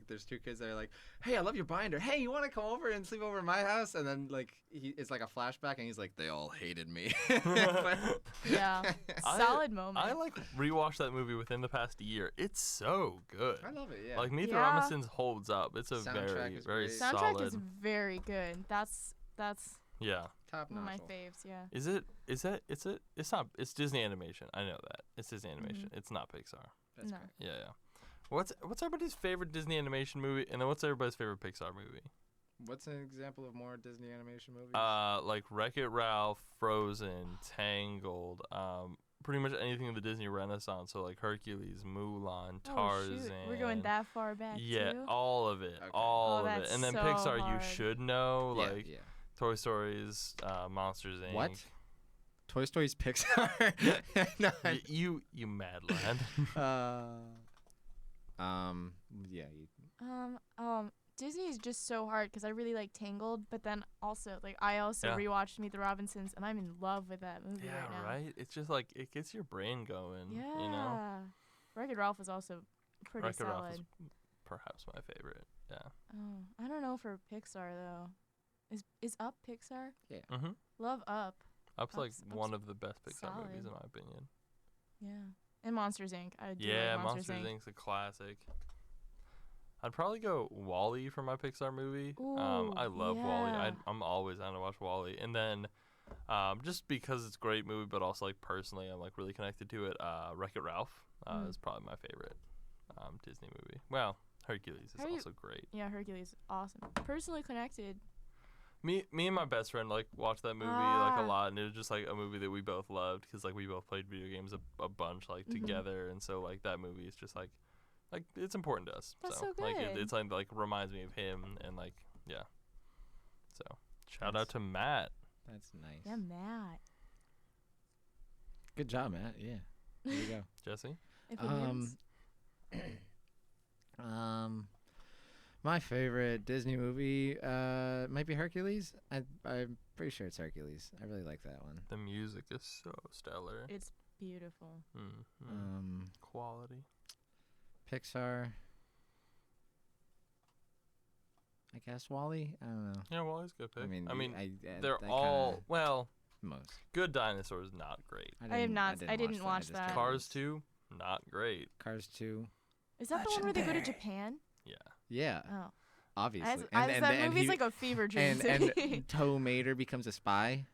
S4: there's two kids that are like, "Hey, I love your binder. Hey, you want to come over and sleep over at my house?" And then like it's like a flashback, and he's like, "They all hated me."
S2: Yeah. Solid moment.
S1: I like rewatched that movie within the past year. It's so good.
S4: I love it. Yeah.
S1: Like Meet the
S2: Yeah.
S1: Robinsons holds up. It's a
S4: Soundtrack
S1: very,
S4: is
S1: very
S4: great.
S2: Soundtrack
S1: solid.
S2: is very good. That's
S1: Yeah.
S4: Top
S2: one of my
S4: notch.
S2: faves. Yeah.
S1: Is it? It's not. It's Disney Animation. I know that. It's Disney Animation. It's not Pixar.
S4: That's
S2: No.
S4: great.
S1: Yeah, yeah. What's everybody's favorite Disney Animation movie, and then what's everybody's favorite Pixar movie?
S4: What's an example of more Disney animation movies?
S1: Like Wreck-It Ralph, Frozen, Tangled, pretty much anything of the Disney Renaissance. So like Hercules, Mulan,
S2: Oh,
S1: Tarzan.
S2: shoot. We're going that far back
S1: Yeah,
S2: too.
S1: all of it,
S4: Okay.
S1: all
S2: Oh,
S1: of it.
S2: that's
S1: And then
S2: so
S1: Pixar, you
S2: hard.
S1: should know,
S4: yeah,
S1: like
S4: yeah.
S1: Toy Stories, Monsters Inc.
S4: What? Toy Story's Pixar. No,
S1: You mad lad.
S4: yeah.
S2: Disney is just so hard because I really like Tangled, but then also like I also
S1: Yeah.
S2: rewatched Meet the Robinsons, and I'm in love with that movie
S1: Yeah,
S2: right now.
S1: right. It's just like it gets your brain going.
S2: Yeah.
S1: You know.
S2: Wreck-It Ralph is also pretty
S1: Wreck-It Ralph
S2: solid.
S1: is perhaps my favorite. Yeah.
S2: Oh, I don't know for Pixar though. Is Up Pixar?
S1: Mhm.
S2: Love Up.
S1: Up's like
S2: Up's
S1: one of the best Pixar movies
S2: solid.
S1: in my opinion.
S2: Yeah. And Monsters Inc. I do
S1: Yeah,
S2: like Monsters Inc.
S1: Inc.'s a classic. I'd probably go Wall-E for my Pixar movie.
S2: Ooh,
S1: I love Wall-E.
S2: yeah.
S1: I'm always down to watch Wall-E. And then, just because it's a great movie, but also like personally, I'm like really connected to it. Wreck-It Ralph is probably my favorite Disney movie. Well, Hercules is also great.
S2: Yeah, Hercules, awesome. Personally connected.
S1: Me and my best friend like watched that movie like a lot, and it was just like a movie that we both loved because like we both played video games a bunch like together, and so like that movie is just like it's important to us.
S2: That's
S1: so
S2: so
S1: like
S2: good.
S1: it's like reminds me of him, and like yeah. So shout out to Matt.
S4: That's nice.
S2: Yeah, Matt.
S4: Good job, Matt. Yeah. There you go.
S1: Jesse.
S2: Opinions?
S4: My favorite Disney movie might be Hercules. I'm pretty sure it's Hercules. I really like that one.
S1: The music is so stellar.
S2: It's beautiful.
S1: Quality.
S4: Pixar. I guess Wall-E. I don't know.
S1: Yeah, Wall-E's a good pick. I mean,
S4: I
S1: they're
S4: I
S1: all
S4: kinda-
S1: well.
S4: most.
S1: Good Dinosaurs, not great.
S2: I didn't watch
S4: just
S2: that.
S4: kinda-
S1: Cars 2, not great.
S4: Cars 2.
S2: Is that the one where they go to Japan?
S1: Yeah.
S4: Yeah,
S2: Oh.
S4: obviously.
S2: That movie's like a fever dream to
S4: and
S2: me.
S4: Tow Mater becomes a spy.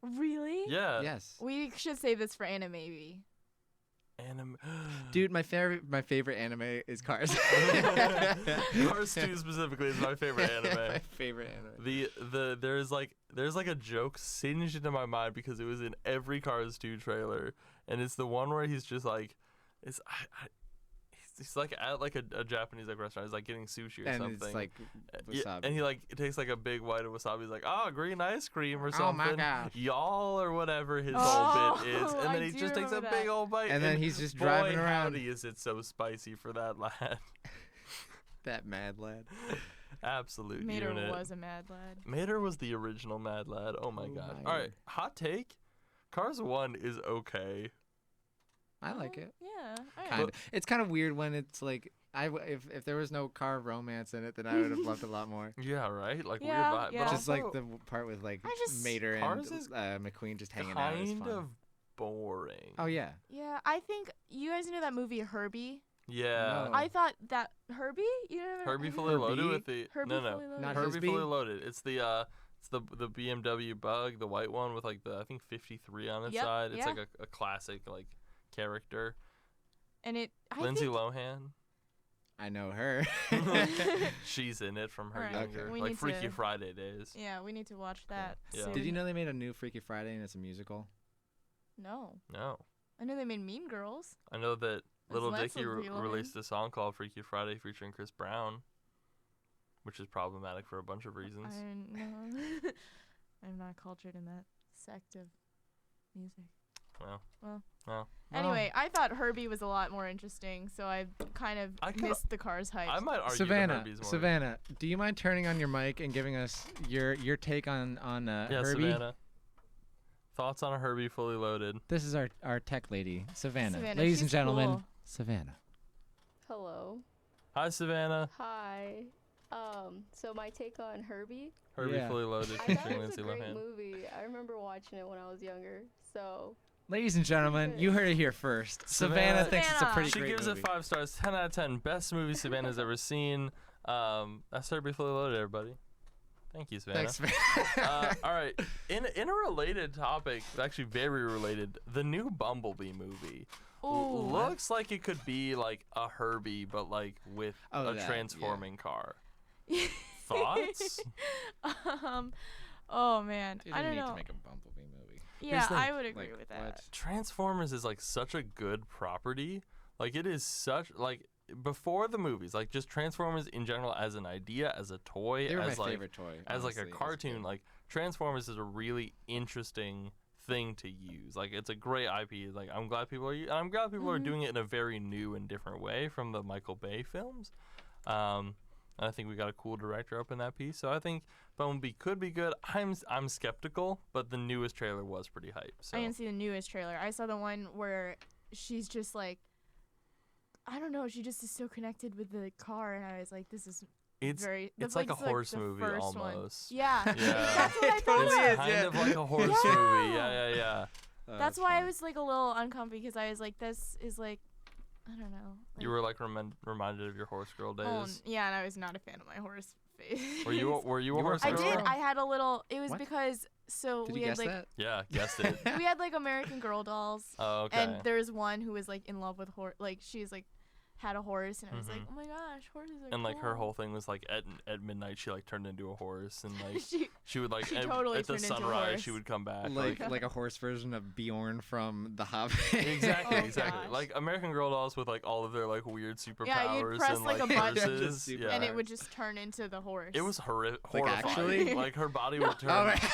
S2: Really?
S1: Yeah.
S4: Yes.
S2: We should save this for anime, maybe.
S1: Anime.
S4: Dude, my favorite anime is Cars.
S1: Cars 2 specifically is my favorite
S4: my
S1: anime.
S4: favorite anime.
S1: There's like a joke singed into my mind because it was in every Cars 2 trailer, and it's the one where he's just like, he's like at like a Japanese like restaurant. He's like getting sushi or
S4: And
S1: something.
S4: it's like
S1: Yeah,
S4: wasabi.
S1: and he like takes like a big bite of wasabi. He's like, "Oh, green ice cream or
S4: Oh
S1: something."
S4: my gosh.
S1: Y'all or whatever his
S2: Oh,
S1: whole bit is, and
S2: I
S1: then he
S2: do
S1: just takes a
S2: remember
S1: big
S2: that.
S1: old bite,
S4: And then he's just
S1: boy,
S4: driving around.
S1: howdy, is it so spicy for that lad?
S4: That mad lad.
S1: Absolute
S2: Mater
S1: unit.
S2: was a mad lad.
S1: Mater was the original Mad Lad. Oh my
S4: Oh
S1: gosh!
S4: my
S1: All right,
S4: word.
S1: hot take. Cars 1 is okay.
S4: I like it.
S2: Yeah. alright.
S4: Kind of. It's kind of weird when it's like if there was no car romance in it, then I would have loved it a lot more.
S1: Yeah, right. Like
S2: Yeah,
S1: weird vibe.
S2: yeah.
S1: But
S4: Just like
S1: also
S4: the part with like
S2: I just-
S4: Mater and
S1: Cars is
S4: McQueen just hanging out is
S1: kind
S4: fun.
S1: of boring.
S4: Oh yeah.
S2: Yeah, I think you guys know that movie Herbie.
S1: Yeah.
S4: No.
S2: I thought that Herbie. You know
S1: Herbie
S2: have
S1: Fully
S2: you-
S1: Loaded
S4: Herbie?
S1: with the
S2: Herbie
S1: no
S2: Fully Loaded.
S4: Not
S1: Herbie
S4: Hisby?
S1: Fully Loaded. It's the BMW Bug, the white one with like the I think 53 on its
S2: Yep,
S1: side. It's
S2: yeah.
S1: like a classic like character.
S2: And it. I
S1: Lindsay
S2: think,
S1: Lohan.
S4: I know her.
S1: She's in it from her
S2: Alright,
S1: younger,
S2: we
S1: like
S2: need
S1: Freaky
S2: to-
S1: Friday days.
S2: Yeah, we need to watch that.
S1: Yeah.
S2: soon.
S4: Did you know they made a new Freaky Friday and it's a musical?
S2: No.
S1: No,
S2: I know they made Mean Girls.
S1: I know that Little
S2: less
S1: Dicky
S2: of Brie Lohan.
S1: released a song called Freaky Friday featuring Chris Brown. which is problematic for a bunch of reasons.
S2: I know. I'm not cultured in that sect of music.
S1: Well.
S2: Anyway, I thought Herbie was a lot more interesting, so I kind of missed the Cars hype.
S1: I might argue
S4: Savannah,
S1: that Herbie's more.
S4: Savannah, do you mind turning on your mic and giving us your take on
S1: Yeah,
S4: Herbie?
S1: Savannah. Thoughts on a Herbie fully loaded?
S4: This is our tech lady, Savannah.
S2: Savannah,
S4: Ladies and
S2: she's
S4: gentlemen,
S2: cool.
S4: Savannah.
S6: Hello.
S1: Hi, Savannah.
S6: Hi. So my take on Herbie.
S1: Herbie
S4: Yeah.
S1: fully loaded
S6: I thought
S1: featuring
S6: it was
S1: Lindsay
S6: a great
S1: Lohan.
S6: movie. I remember watching it when I was younger. So
S4: Ladies and gentlemen, you heard it here first. Savannah thinks it's a pretty
S1: She
S4: great
S1: gives
S4: movie.
S1: it 5 stars, 10 out of 10. Best movie Savannah's ever seen. That's Herbie fully loaded, everybody. Thank you, Savannah.
S4: Thanks, Savannah.
S1: All right, in a related topic, actually very related, the new Bumblebee movie
S2: Ooh.
S1: looks like it could be like a Herbie, but like with
S4: Oh,
S1: a
S4: that,
S1: transforming car. Thoughts?
S2: Oh man,
S3: They
S2: I
S3: didn't
S2: don't
S3: need
S2: know.
S3: to make a Bumblebee movie.
S2: Yeah,
S1: the
S2: I would agree
S3: Like,
S2: with that.
S3: what?
S1: Transformers is like such a good property. Like it is such like before the movies, like just Transformers in general as an idea, as a toy,
S3: They were
S1: as
S3: my
S1: like
S3: favorite toy.
S1: as like a
S3: honestly, as
S1: cartoon,
S3: kid.
S1: like Transformers is a really interesting thing to use. Like it's a great IP. Like I'm glad people are doing it in a very new and different way from the Michael Bay films. And I think we got a cool director up in that piece. So I think Bumblebee could be good. I'm skeptical, but the newest trailer was pretty hype. So
S2: I didn't see the newest trailer. I saw the one where she's just like, I don't know, she just is so connected with the car, and I was like, this is
S1: it's
S2: very.
S1: it's like a horse
S2: the
S1: movie
S2: first one.
S1: almost.
S2: Yeah,
S1: Yeah.
S2: that's what I thought.
S1: It's
S2: it was.
S1: kind of like a horse
S2: Yeah.
S1: movie. Yeah.
S2: That's why I was like a little uncomfy because I was like, this is like, I don't know.
S1: You were like reminded of your horse girl days.
S2: Yeah, and I was not a fan of my horse face.
S1: Were you a horse
S2: I
S1: girl?
S2: did. I had a little. It was
S4: What?
S2: because
S3: Did
S2: we
S3: you
S2: had
S3: guess
S2: like
S3: that?
S1: Yeah, guessed it.
S2: we had like American Girl dolls.
S1: Oh, okay.
S2: And there was one who was like in love with like she's like had a horse, and I was like, oh my gosh, horses are
S1: and like her
S2: cool.
S1: whole thing was like at midnight she like turned into a horse, and like she would like
S2: she
S1: at,
S2: totally
S1: at the
S2: turned into a
S1: sunrise
S2: horse.
S1: she would come back
S3: Like a horse version of Bjorn from The Hobbit.
S1: exactly
S2: Oh,
S1: exactly
S2: gosh.
S1: like American Girl dolls with like all of their like weird superpowers
S2: Yeah, you'd press
S1: and
S2: like
S1: like
S2: a button,
S1: horses.
S3: Just
S1: Yeah.
S2: and it would just turn into the horse.
S1: It was horrifying.
S3: actually?
S1: Like her body would turn.
S3: All right.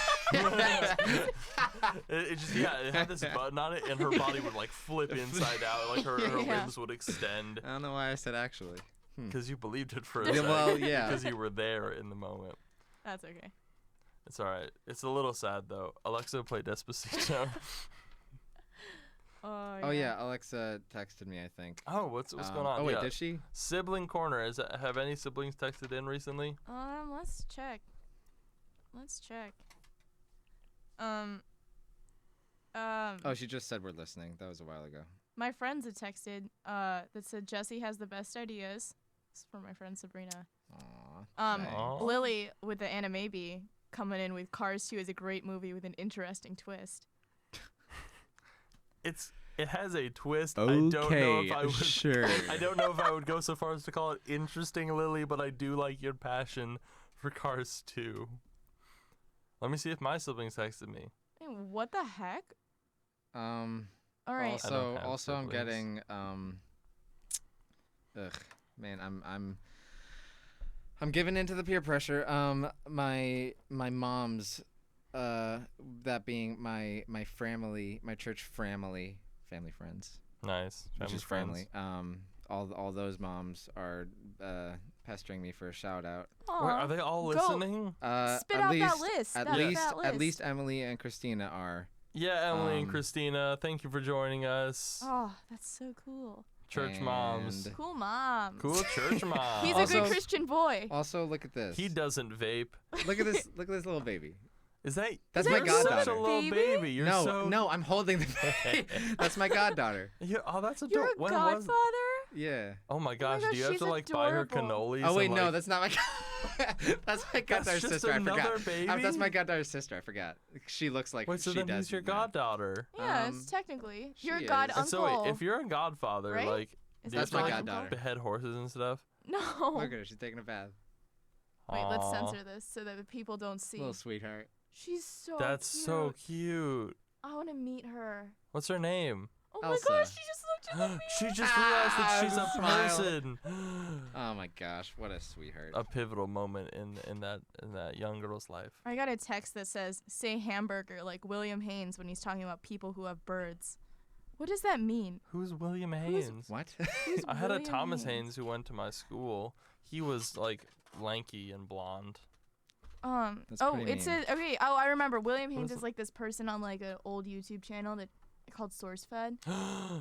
S1: it just it had this button on it, and her body would like flip inside out, like her
S2: Yeah.
S1: limbs would extend.
S3: I don't know why I said actually.
S1: Because you believed it for a
S3: Yeah,
S1: second.
S3: well, yeah.
S1: Because you were there in the moment.
S2: That's okay.
S1: It's all right. It's a little sad though. Alexa played Despacito.
S3: Oh yeah, Alexa texted me. I think.
S1: Oh, what's going on?
S3: Oh wait,
S1: Yeah.
S3: did she?
S1: Sibling corner. Have any siblings texted in recently?
S2: Let's check.
S3: Oh, she just said we're listening. That was a while ago.
S2: My friends had texted that said Jesse has the best ideas. This is from my friend Sabrina.
S3: Aww. dang.
S1: Aw.
S2: Lily with the anime bee coming in with Cars 2 is a great movie with an interesting twist.
S1: It has a twist. I don't know if I would.
S3: sure.
S1: I don't know if I would go so far as to call it interesting, Lily, but I do like your passion for Cars 2. Let me see if my siblings texted me.
S2: Hey, what the heck? All right.
S1: I don't have
S3: Also, I'm
S1: siblings.
S3: getting man, I'm giving into the peer pressure. My mom's, that being my family, my church family friends,
S1: Nice.
S3: which is
S1: friends.
S3: family. All those moms are pestering me for a shout out.
S1: Wait,
S2: Aw.
S1: are they all
S2: Go.
S1: listening?
S2: Spit
S3: at
S2: out
S3: least,
S2: that list.
S3: At
S2: that
S3: least
S2: list.
S3: Emily and Christina are.
S1: Yeah, Emily and
S3: Um,
S1: Christina, thank you for joining us.
S2: Oh, that's so cool.
S1: Church moms.
S3: and-
S2: Cool mom.
S1: Cool church moms.
S2: He's a
S3: Also-
S2: good Christian boy.
S3: Also, look at this.
S1: He doesn't vape.
S3: Look at this. Look at this little baby.
S1: Is that?
S3: That's
S2: Is
S3: my
S2: that
S1: You're
S3: goddaughter.
S1: such a little
S2: Baby?
S1: baby. You're
S3: no,
S1: so.
S3: no, I'm holding the baby. That's my goddaughter.
S1: Yeah, oh, that's
S2: You're
S1: adorable.
S2: a
S1: When
S2: godfather?
S1: was?
S3: Yeah.
S1: Oh my gosh,
S2: gosh,
S1: do you have
S2: she's
S1: to like buy her
S2: adorable.
S1: cannolis?
S3: Oh wait,
S1: and,
S3: no,
S1: like,
S3: that's not my. That's my goddaughter's
S1: just
S3: sister. I
S1: another
S3: forgot.
S1: baby?
S3: That's my goddaughter's sister. I forgot. She looks like
S1: Wait, so
S3: she
S1: then
S3: does.
S1: who's your
S3: now.
S1: goddaughter?
S2: Yeah,
S3: Um,
S2: it's technically.
S3: she
S2: You're a
S3: is.
S2: god
S3: And
S1: And
S2: uncle.
S1: so wait, if you're a godfather,
S2: Right?
S1: like,
S2: Is
S1: do you
S3: That's
S1: have
S3: my
S1: to, like,
S3: goddaughter.
S1: behead horses and stuff?
S2: No.
S3: Look at her. She's taking a bath.
S2: Wait, let's
S1: Aw,
S2: censor this so that the people don't see.
S3: Little sweetheart.
S2: She's so
S1: That's
S2: cute.
S1: so cute.
S2: I want to meet her.
S1: What's her name?
S2: Oh
S3: Elsa.
S2: my gosh, she just
S1: She just realized that she's a
S4: Smile.
S1: person.
S3: Oh my gosh, what a sweetheart.
S1: A pivotal moment in that young girl's life.
S2: I got a text that says, "Say hamburger," like William Haynes when he's talking about people who have birds. What does that mean?
S1: Who's William Haynes?
S3: What?
S2: Who's
S1: I had a
S2: William
S1: Thomas Haynes who went to my school. He was like lanky and blonde.
S3: That's
S2: Oh,
S3: pretty
S2: it
S3: mean.
S2: says okay. Oh, I remember. William
S1: What
S2: Haynes
S1: is
S2: is like this person on like an old YouTube channel that called SourceFed.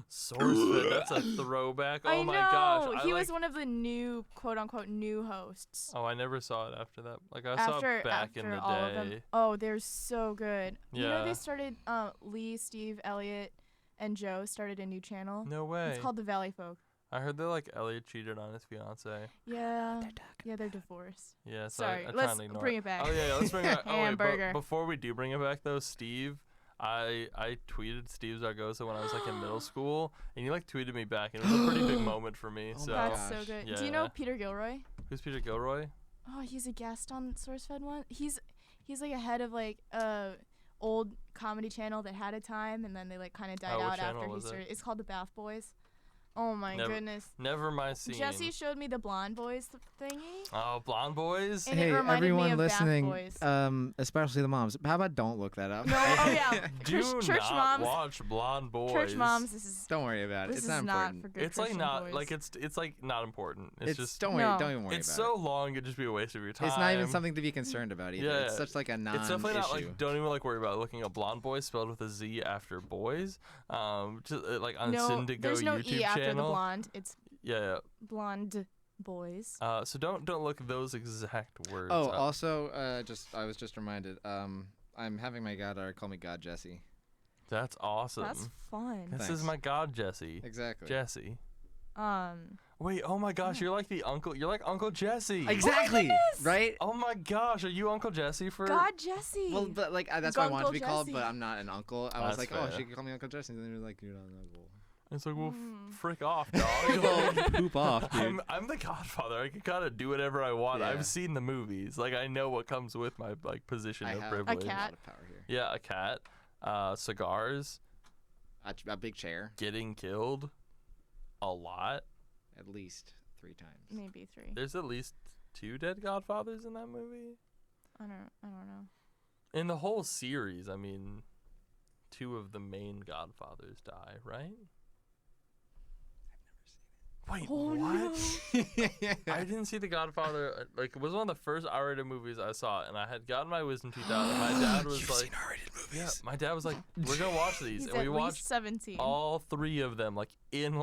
S1: SourceFed, that's a throwback. Oh
S2: I
S1: my
S2: know.
S1: gosh.
S2: He was one of the new, quote unquote, new hosts.
S1: Oh, I never saw it after that. Like I saw it back in the
S2: all of them.
S1: day.
S2: Oh, they're so good. You know
S1: Yeah.
S2: they started. Lee, Steve, Elliot, and Joe started a new channel.
S1: No way.
S2: It's called The Valley Folk.
S1: I heard that like Elliot cheated on his fiance.
S2: Yeah. Yeah, they're divorced.
S1: Yeah, so
S2: Sorry,
S1: I
S2: let's
S1: try to ignore
S2: bring it back.
S1: Oh yeah, let's bring it back. Oh wait,
S2: Hamburger.
S1: but before we do bring it back though, Steve, I tweeted Steve Zargosa when I was like in middle school, and he like tweeted me back, and it was a pretty big moment for me.
S3: Oh
S1: So
S3: my
S2: That's so
S3: gosh.
S2: good.
S1: Yeah,
S2: Do you know
S1: yeah.
S2: Peter Gilroy?
S1: Who's Peter Gilroy?
S2: Oh, he's a guest on SourceFed one. He's like a head of like old comedy channel that had a time, and then they like kind of died
S1: Oh, what
S2: out
S1: channel
S2: after he
S1: was it?
S2: started. It's called The Bath Boys. Oh my
S1: Never-
S2: goodness.
S1: Never my scene.
S2: Jesse showed me the Blonde Boys thingy.
S1: Oh, Blonde Boys.
S2: And it
S4: Hey,
S2: reminded me
S4: everyone
S2: of Bath
S4: listening,
S2: Boys.
S4: especially the moms. How about don't look that up?
S2: No, oh yeah.
S1: Do
S2: Church
S1: not
S2: moms.
S1: watch Blonde Boys.
S2: Church moms. This is
S4: Don't worry about it.
S2: this
S4: It's
S2: is
S4: not
S2: not
S4: important.
S2: for good
S1: It's like
S2: Christian
S1: not
S2: boys.
S1: like it's like not important. It's just
S4: don't worry.
S2: No.
S4: Don't even worry
S1: it's
S4: about
S1: so
S4: it.
S1: long it'd just be a waste of your time.
S4: It's not even something to be concerned about either.
S1: Yeah,
S4: It's such like a non-issue.
S1: It's definitely not like don't even like worry about looking up Blonde Boys spelled with a Z after boys. Just like on
S2: no,
S1: Syndigo
S2: there's no
S1: YouTube
S2: E after the
S1: channel.
S2: blonde. It's
S1: Yeah.
S2: Blonde Boys.
S1: So don't look those exact words.
S4: Oh,
S1: up.
S4: also, I was just reminded. I'm having my goddaughter call me God Jesse.
S1: That's awesome.
S2: That's fun.
S1: This
S4: Thanks.
S1: is my god, Jesse.
S4: Exactly.
S1: Jesse.
S2: Um,
S1: Wait, oh my gosh, you're like the uncle. You're like Uncle Jesse.
S4: Exactly. Right.
S1: Oh my gosh, are you Uncle Jesse for?
S2: God Jesse.
S4: Well, but like that's what I wanted to be
S2: Gunkle
S4: called,
S2: Jesse.
S4: but I'm not an uncle. I was
S1: That's
S4: like, oh,
S1: fair.
S4: she could call me Uncle Jesse, and then you're like, you're not an uncle.
S1: It's like, well,
S2: Mm.
S1: frick off, dog.
S4: Well, poop off, dude.
S1: I'm the Godfather. I can kind of do whatever I want.
S4: Yeah.
S1: I've seen the movies. Like I know what comes with my like position
S4: I
S1: of
S4: have
S1: privilege.
S4: a
S2: cat.
S4: lot of power here.
S1: Yeah, a cat. Cigars.
S4: A big chair,
S1: Getting killed. A lot.
S4: at least 3 times.
S2: Maybe 3.
S1: There's at least 2 dead Godfathers in that movie.
S2: I don't know.
S1: In the whole series, I mean, 2 of the main Godfathers die, right? Wait,
S2: Oh,
S1: what? I didn't see The Godfather. Like, it was one of the first R-rated movies I saw, and I had gotten my wisdom teeth out, and my dad was like,
S4: R-rated movies.
S1: "Yeah." My dad was like, "We're gonna watch these,"
S2: He's
S1: and we
S2: at
S1: watched
S2: least 17.
S1: all 3 of them, like in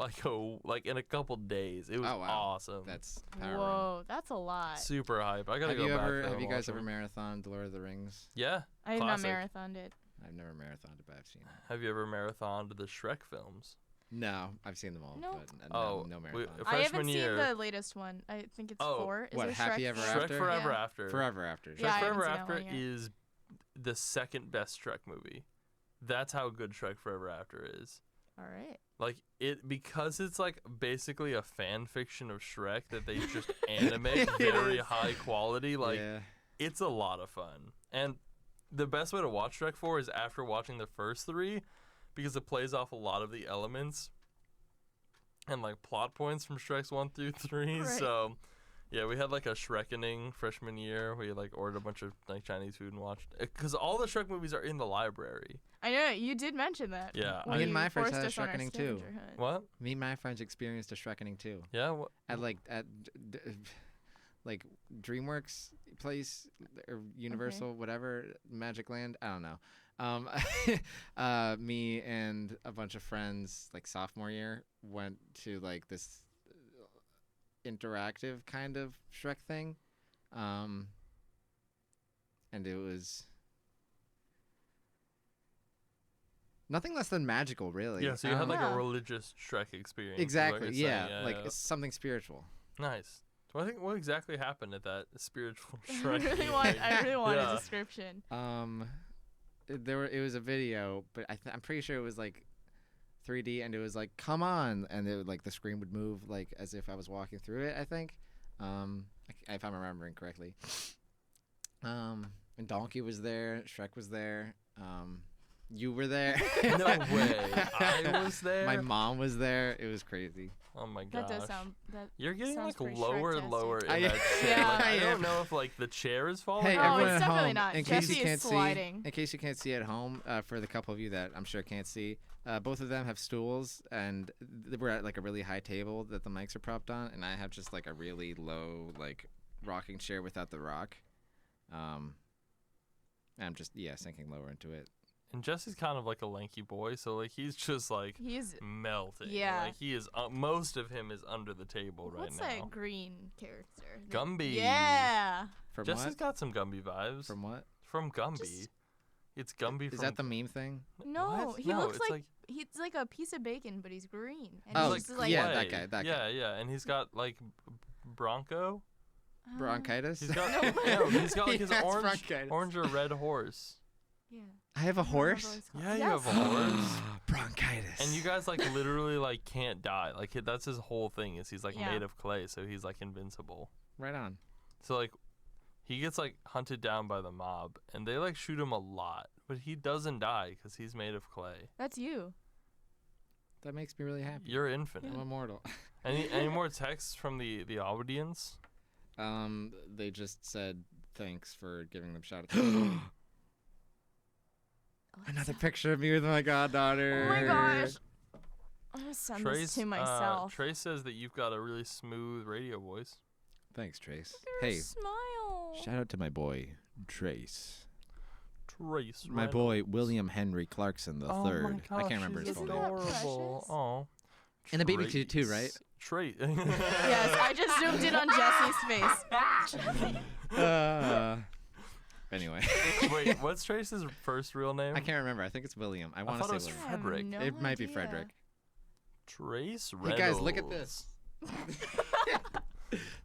S1: in a couple days. It was
S4: Oh, wow.
S1: awesome.
S4: That's power. Run.
S2: Whoa, that's a lot.
S1: Super hype. I gotta
S4: Have
S1: go
S4: you
S1: back.
S4: ever?
S1: there
S4: Have
S1: and
S4: you guys
S1: watch
S4: ever
S1: them.
S4: marathoned Lord of the Rings?
S1: Yeah.
S2: I have not
S1: classic.
S2: marathoned it.
S4: I've never marathoned it, but I've seen it.
S1: Have you ever marathoned the Shrek films?
S4: No, I've seen them all.
S2: No.
S4: But
S1: Oh,
S4: no
S1: we-
S4: marathon.
S2: I haven't
S1: Freshman year-
S2: seen the latest one. I think it's
S1: Oh,
S2: 4. Is
S4: what,
S2: it
S4: Happy
S2: Shrek
S4: Ever
S2: 4?
S1: Shrek
S4: After?
S1: Forever
S2: Yeah.
S1: After.
S4: Forever After.
S2: Yeah, I
S1: Shrek
S2: haven't
S1: Forever
S2: seen that
S1: After
S2: one yet.
S1: is the second best Shrek movie. That's how good Shrek Forever After is.
S2: All right.
S1: Like because it's like basically a fan fiction of Shrek that they just animate very high quality. Like
S4: yeah.
S1: it's a lot of fun. And the best way to watch Shrek 4 is after watching the first 3 because it plays off a lot of the elements and like plot points from Shreks 1 through 3.
S2: Right.
S1: So yeah, we had like a Shrekening freshman year. We like ordered a bunch of like Chinese food and watched because all the Shrek movies are in the library.
S2: I know you did mention that.
S1: Yeah,
S2: when
S4: Me and
S2: you
S4: my friends
S2: forced
S4: had a
S2: us on our
S4: Shrekening too.
S2: scavenger hunt.
S1: What?
S4: Me and my friends experienced a Shrekening too.
S1: Yeah. What?
S4: At like DreamWorks place or Universal, whatever, Magic Land. I don't know. Me and a bunch of friends, like sophomore year, went to like this interactive kind of Shrek thing, and it was nothing less than magical, really.
S1: Yeah. So you had like
S2: Yeah.
S1: a religious Shrek experience. is what
S4: exactly,
S1: you're
S4: yeah,
S1: saying.
S4: like
S1: yeah.
S4: it's something spiritual.
S1: Nice. So I think what exactly happened at that spiritual
S2: I
S1: Shrek?
S2: really want. I really want
S1: Yeah.
S2: a description.
S4: It was a video, but I'm pretty sure it was like 3D, and it was like, come on, and it would, like the screen would move like as if I was walking through it, I think, if I'm remembering correctly. And Donkey was there, Shrek was there, You were there.
S1: No way. I was there.
S4: My mom was there. It was crazy.
S1: Oh my gosh.
S2: That does sound. That
S1: You're getting
S2: sounds
S1: like
S2: pretty
S1: lower and
S2: Shrek-tastic.
S1: lower in
S4: I-
S1: that chair.
S2: Yeah.
S1: Like, I
S4: I
S1: don't
S4: am.
S1: know if like the chair is falling.
S4: Hey,
S2: Oh,
S4: everyone
S2: it's
S4: at
S2: definitely
S4: home,
S2: not.
S4: in case
S2: Jesse
S4: you
S2: is
S4: can't
S2: sliding.
S4: see, in case you can't see at home, for the couple of you that I'm sure can't see, both of them have stools, and we're at like a really high table that the mics are propped on, and I have just like a really low like rocking chair without the rock. I'm just sinking lower into it.
S1: And Jesse's kind of like a lanky boy, so like he's just like
S2: He's.
S1: melting.
S2: Yeah.
S1: Like he is. Most of him is under the table right
S2: What's
S1: now.
S2: that green character?
S1: Gumby.
S2: Yeah.
S4: From
S1: Jesse's
S4: what?
S1: got some Gumby vibes.
S4: From what?
S1: From Gumby.
S2: Just-
S1: It's Gumby.
S4: Is
S1: from
S4: that the meme thing?
S2: No,
S1: What?
S2: he
S1: No,
S2: looks
S1: it's
S2: like he's like a piece of bacon, but he's green. And
S4: Oh,
S2: he's just like
S4: yeah,
S1: clay.
S4: that guy, that guy.
S1: Yeah, and he's got like Bronco.
S4: Bronchitis?
S1: He's got
S2: No.
S1: no, he's got like his
S4: Yes,
S1: orange,
S4: bronchitis.
S1: orange or red horse.
S2: Yeah.
S4: I have a
S2: I don't remember what
S4: horse?
S2: it's called.
S1: Yeah, you
S2: Yes.
S1: have a horse.
S4: Bronchitis.
S1: And you guys like literally like can't die. Like that's his whole thing is he's like
S2: Yeah.
S1: made of clay, so he's like invincible.
S4: Right on.
S1: So like he gets like hunted down by the mob, and they like shoot him a lot, but he doesn't die because he's made of clay.
S2: That's you.
S4: That makes me really happy.
S1: You're infinite.
S4: I'm immortal.
S1: Any more texts from the audience?
S4: They just said thanks for giving them shout outs. Another picture of me with my goddaughter.
S2: Oh my gosh. I'm gonna send this to myself.
S1: Trace says that you've got a really smooth radio voice.
S4: Thanks, Trace.
S2: Look at her
S4: Hey,
S2: smile.
S4: shout out to my boy, Trace.
S1: Trace.
S4: My boy, William Henry Clarkson the
S1: Oh
S4: third.
S1: my gosh,
S4: I can't remember his
S1: she's
S4: full
S2: Isn't
S4: name.
S2: that
S1: adorable.
S2: precious?
S1: Oh.
S4: And the baby too, right?
S1: Trace.
S2: Yes, I just zoomed in on Jesse's face.
S4: Anyway,
S1: Wait, what's Trace's first real name?
S4: I can't remember. I think it's William. I want
S1: thought
S4: to
S1: it
S4: say
S1: was
S4: William.
S2: I have
S1: Frederick.
S2: no
S4: It might be
S2: idea.
S4: Frederick.
S1: Trace
S4: Hey
S1: Reynolds.
S4: guys, look at this.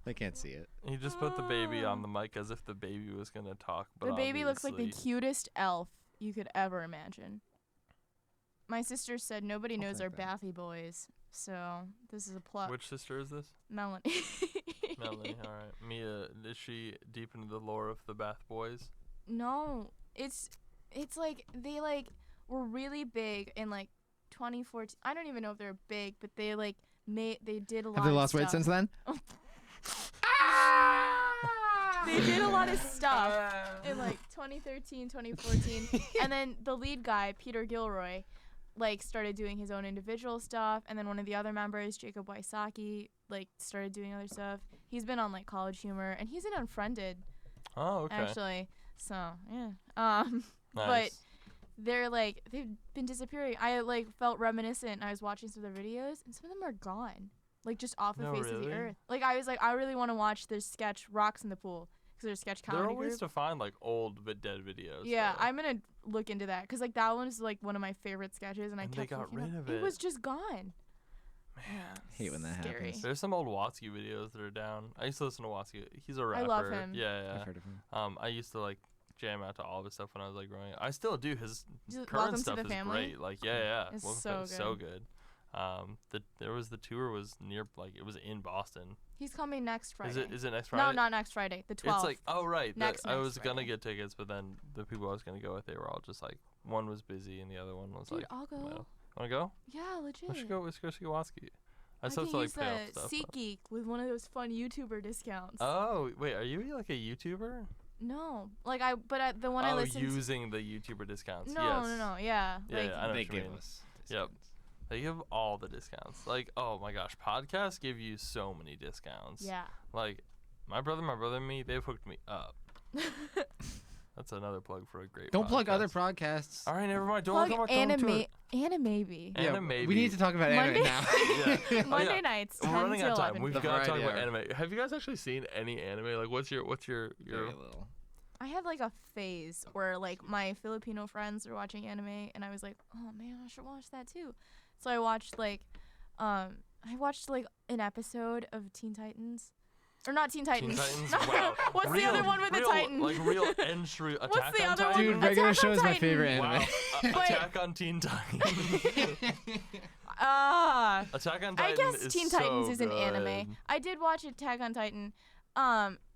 S4: They can't see it.
S1: He just put the baby on the mic as if the baby was gonna talk. But
S2: The baby looks like the
S1: obviously-
S2: cutest elf you could ever imagine. My sister said nobody knows our
S4: take that.
S2: Bathy boys, so this is a plot.
S1: Which sister is this?
S2: Melanie.
S1: Melanie. All right. Mia, is she deep into the lore of the Bath Boys?
S2: No, it's like they like were really big in like 2014. I don't even know if they're big, but they like they did a lot.
S4: Have they
S2: of
S4: lost weight
S2: stuff.
S4: since then?
S2: They did a lot of stuff in like 2013, 2014, and then the lead guy Peter Gilroy like started doing his own individual stuff, and then one of the other members Jacob Wysocki like started doing other stuff. He's been on like College Humor, and he's in Unfriended
S1: Oh, okay.
S2: actually. So yeah. But
S1: Nice.
S2: they're like they've been disappearing. I like felt reminiscent. I was watching some of their videos, and some of them are gone, like just off the
S1: No,
S2: face of the
S1: really?
S2: earth. Like I was like, I really want to watch their sketch Rocks in the Pool because they're a sketch
S1: There
S2: comedy
S1: are ways
S2: group.
S1: to find like old but dead videos.
S2: Yeah,
S1: though.
S2: I'm gonna look into that because like that one is like one of my favorite sketches, and I
S1: And they
S2: kept
S1: got
S2: looking
S1: rid
S2: up.
S1: of
S2: It
S1: it.
S2: was just gone.
S1: Man.
S4: Hate when that
S2: Scary.
S4: happens.
S1: There's some old Watsky videos that are down. I used to listen to Watsky. He's a
S2: I
S1: rapper.
S2: love him.
S1: Yeah,
S4: I've heard of him.
S1: yeah. I used to like jam out to all of his stuff when I was like growing up. I still do. His
S2: Just
S1: current
S2: Welcome to
S1: stuff
S2: the
S1: is
S2: Family?
S1: great. Like yeah.
S2: It's
S1: Welcome to
S2: so
S1: Family is so good. The tour was near like it was in Boston.
S2: He's coming next Friday.
S1: Is it next Friday?
S2: No, not next Friday. The 12th.
S1: It's like oh right.
S2: Next
S1: I was
S2: Friday.
S1: gonna get tickets, but then the people I was gonna go with, they were all just like one was busy and the other one was
S2: Dude,
S1: like.
S2: I'll go.
S1: well, wanna go?
S2: Yeah, legit.
S1: Let's go. Let's go see Watsky. I
S2: I
S1: still
S2: can
S1: have to
S2: use
S1: like pay off
S2: the
S1: stuff.
S2: SeatGeek with one of those fun YouTuber discounts.
S1: Oh wait, are you like a YouTuber?
S2: No, like the one I
S1: Oh,
S2: listened to.
S1: using the YouTuber discounts.
S2: No,
S1: yes.
S2: no, yeah.
S1: Yeah,
S2: like,
S1: yeah, I know
S4: They
S1: what you
S4: give
S1: mean.
S4: us.
S1: Yep. They give all the discounts. Like, oh my gosh, podcasts give you so many discounts.
S2: yeah.
S1: Like, my brother and me, they've hooked me up. That's another plug for a great
S4: Don't plug other
S1: podcast.
S4: podcasts.
S1: All right, never mind. Don't
S2: Plug
S1: look at my
S2: anime, maybe.
S1: Yeah. Anime
S4: We need to talk about
S2: Monday-
S4: anime now.
S1: Yeah.
S2: Monday
S1: yeah.
S2: nights,
S1: We're
S2: 10
S1: running
S2: to
S1: out of
S2: 11.
S1: time. We've
S4: The
S1: got to talk
S4: variety
S1: about
S4: hour.
S1: anime. Have you guys actually seen any anime? Like, what's your
S4: Very little.
S2: I had like a phase where like my Filipino friends were watching anime, and I was like, oh man, I should watch that too. So I watched like an episode of Teen Titans. Or not Teen Titans.
S1: Teen Titans? Wow.
S2: What's the other one with the Titan?
S1: Like real entry Attack
S2: What's the
S1: on
S2: other one?
S1: Titan?
S4: Dude, regular
S2: Attack
S4: show
S2: on
S4: is my
S2: Titan.
S4: favorite anime.
S1: Wow.
S2: But-
S1: Attack on Teen Titan.
S2: Ah.
S1: Attack on
S2: I
S1: Titan
S2: guess
S1: is
S2: Teen
S1: so
S2: Titans is an anime.
S1: good.
S2: I did watch Attack on Titan.